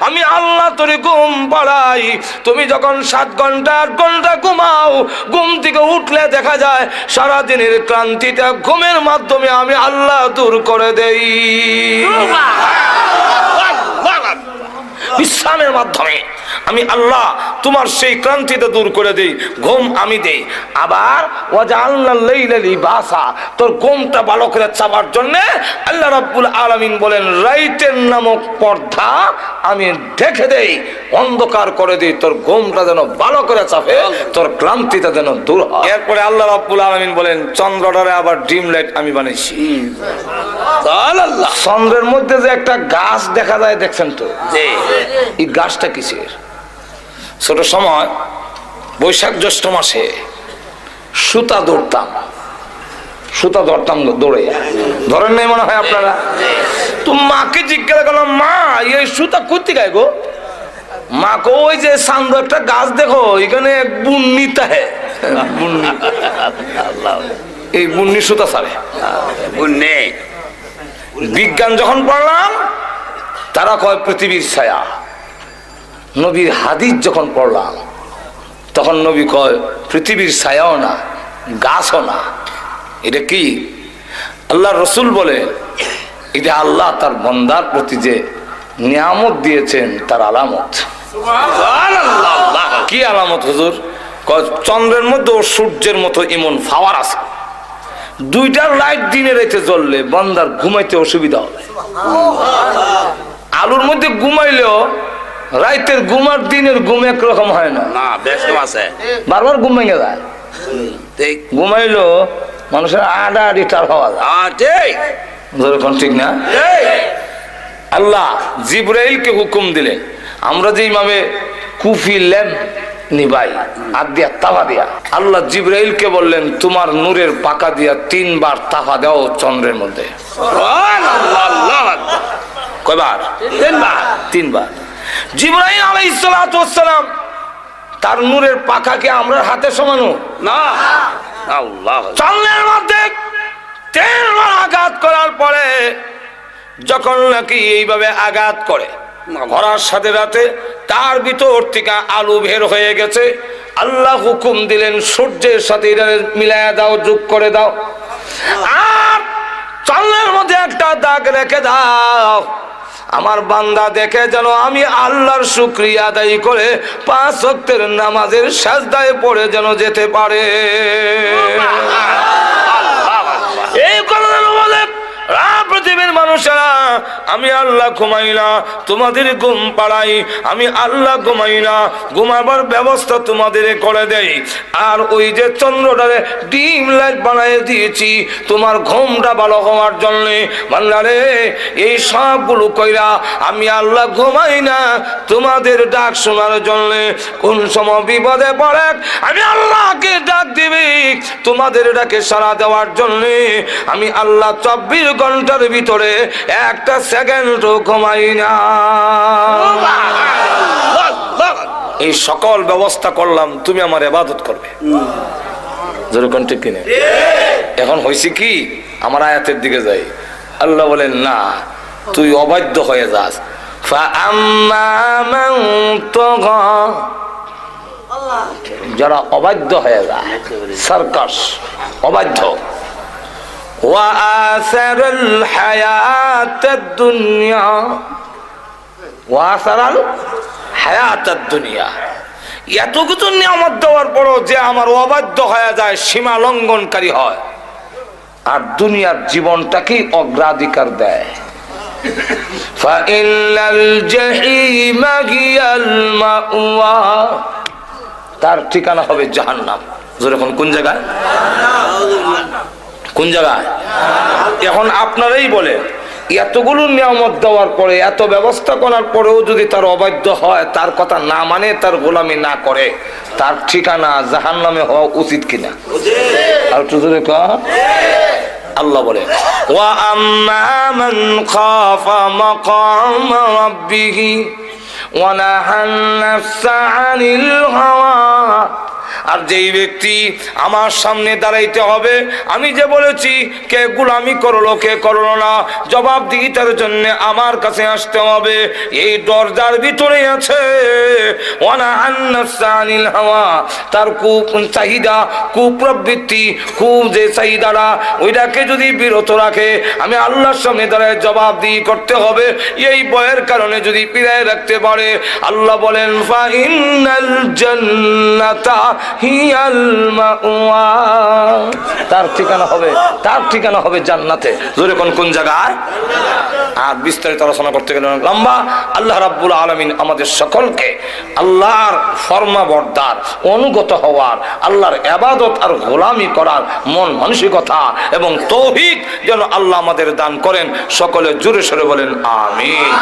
আমি আল্লাহ তোর ঘুম পাড়াই। তুমি যখন 7 ঘন্টা 8 ঘন্টা ঘুমাও, ঘুম থেকে উঠলে দেখা যায় সারাদিনের ক্লান্তিটা ঘুমের মাধ্যমে আমি আল্লাহ দূর করে দেই। বিশ্রামের মাধ্যমে আমি আল্লাহ তোমার সেই ক্লান্তিটা দূর করে দেই, ঘুম আমি দেই। আবার ওয়াজআলনা আল-লাইলা লিবাসা, তোর ঘুমটা ভালো করে চাপার জন্য আল্লাহ রাব্বুল আলামিন বলেন রাইতের নামক পর্দা আমি ঢেকে দেই, অন্ধকার করে দেই, তোর ঘুমটা যেন ভালো করে চাপে, তোর ক্লান্তিটা যেন দূর হয়। এরপরে আল্লাহ রাব্বুল আলামিন বলেন চন্দ্রটারে আবার ডিম লাইট আমি বানাইছি। চন্দ্রের মধ্যে যে একটা গাছ দেখা যায় দেখছেন তো, এই গাছটা কিসের? ছোট সময় বৈশাখ জ্যৈষ্ঠ মাসে সুতা ধরতাম দৌড়ে, ধরেন নাই মনে হয় আপনারা? তো মাকে জিজ্ঞাসা করলাম, মা এই সুতা করতে গায় গো? মাকে ওই যে সান্দ একটা গাছ দেখো, এখানে বুন্নিতা হ্যাঁ, এই বুন্নি সুতা ছাড়ে। বিজ্ঞান যখন পড়লাম তারা কয় পৃথিবীর ছায়া। নবীর হাদিস যখন পড়লাম তখন নবী কয় পৃথিবীর ছায়াও না, গাছও না। এটা কি? আল্লাহ রসুল বলে এটা আল্লাহ তার বান্দার প্রতি যে নিয়ামত দিয়েছেন তার আলামত। কি আলামত হুজুর? চন্দ্রের মধ্যে ও সূর্যের মতো এমন পাওয়ার আছে, দুইটার লাইট দিনে রাতে জ্বললে বান্দার ঘুমাইতে অসুবিধা হবে। আলুর মধ্যে ঘুমাইলেও রাইতের ঘুম আর দিনের ঘুম একরকম হয় না, বারবার ঘুম ভেঙে যায়। ঘুমাইলো মানুষের আড়াআড়ি টার হওয়া যায়, ঠিক না? আল্লাহ জিবরাইলকে হুকুম দিলেন, আমরা যে ইমামে কুফি ল্যাম্প নিবাই আর দিয়া তাফা দিয়া, আল্লাহ জিবরাইলকে বললেন তোমার নূরের পাকা দিয়া 3 বার তাফা দাও চন্দ্রের মধ্যে। কয়বার? 3 বার। জিবরাইল আলাইহিস সালাতু ওয়াস সালাম তার নূরের পাখাকে আমরা হাতে সমানো না, আল্লাহ চন্দ্রের মধ্যে 3 বার আঘাত করার পরে যখন নাকি এইভাবে আঘাত করে করার সাথে সাথে তার ভিতর থেকে আলু বের হয়ে গেছে। আল্লাহ হুকুম দিলেন সূর্যের সাথে মিলাইয়া দাও, যোগ করে দাও, আর চন্দ্রের মধ্যে একটা দাগ রেখে দাও। আমার বান্দা দেখে যেন আমি আল্লাহর শুকরিয়া আদায় করে 5 ওয়াক্তের নামাজের সাজদায় পড়ে যেন যেতে পারে। এই কথা বলে পৃথিবীর মানুষেরা, আমি আল্লাহ ঘুমাই না, তোমাদের ঘুম পাড়াই। আমি আল্লাহ ঘুমাই না, ঘুমাবার ব্যবস্থা তোমাদের করে দেই। আর ওই যে চন্দ্রটারে ডিম লাইট বানিয়ে দিয়েছি তোমার ঘুমটা ভালো হওয়ার জন্য। বান্দারে, এই সবগুলো কইরা আমি আল্লাহ ঘুমাই না তোমাদের ডাক শোনার জন্য। কোন সময় বিপদে পড়ে আমি আল্লাহকে ডাক দিবি তোমাদের ডাকে সাড়া দেওয়ার জন্য। আমি আল্লাহ 24 ঘন্টার ভিতরে একটা সেকেন্ডও ঘুমাই না। এই সকল ব্যবস্থা করলাম, তুমি আমার ইবাদত করবে। যেরকম ঠিক কিনা? এখন হয়েছে কি, আমার আয়াতের দিকে যাই। আল্লাহ বলেন না, তুই অবাধ্য হয়ে যাস। যারা অবাধ্য হয়ে যায়, সার্কাস অবাধ্য, وآثر الحياة الدنيا وآثر الحياة الدنيا। এত কিছু নিয়ামত দেওয়ার পরও যে আমার অবাধ্য হয়ে যায়, সীমা লঙ্ঘনকারী হয়, আর দুনিয়ার জীবনটাকেই অগ্রাধিকার দেয়। فإن الجحيم هي المأوى, তার ঠিকানা হবে জাহান্নাম। যখন কোন জায়গায়? কোন জায়গায়? এখন আপনারাই বলেন, এতগুলো নিয়ামত দেওয়ার পরে, এত ব্যবস্থা করার পরেও যদি তার অবাধ্য হয়, তার কথা না মানে, তার গোলামি না করে, তার ঠিকানা জাহান্নামে হওয়া উচিত কিনা? আর একটু জোরে কও। আল্লাহ বলে, ওয়া আম্মা মান খাফা মাকাম রাব্বিহি ওয়া নাহান নাফসা আনিল হাওয়া। আর যেই ব্যক্তি আমার সামনে দাঁড়াইতে হবে, আমি যে বলেছি কে গোলামি করলো কে করলো না, জবাবদিহিতার জন্য আমার কাছে আসতে হবে, এই দরজার ভিতরে আছে তার চাহিদা, কুপ্রবৃত্তি, যে চাহিদাটা, ওইটাকে যদি বিরত রাখে, আমি আল্লাহর সামনে দাঁড়ায় জবাবদিহি করতে হবে। এই ভয়ের কারণে যদি পিরায় রাখতে পারে, আল্লাহ বলেন ফা ইন্নাল জান্নাতা হিয়াল মাওয়া, তার ঠিকানা হবে, তার ঠিকানা হবে জান্নাতে। জোরে কোন জায়গায়? আর বিস্তারিত আলোচনা করতে গেলে লম্বা। আল্লাহ রাব্বুল আলামিন আমাদের সকলকে আল্লাহর ফরমাবরদার, অনুগত হওয়ার, আল্লাহর ইবাদত আর গোলামি করার মন মানসিকতা এবং তৌহিদ যেন আল্লাহ আমাদের দান করেন। সকলে জোরে সোরে বলেন আমিন।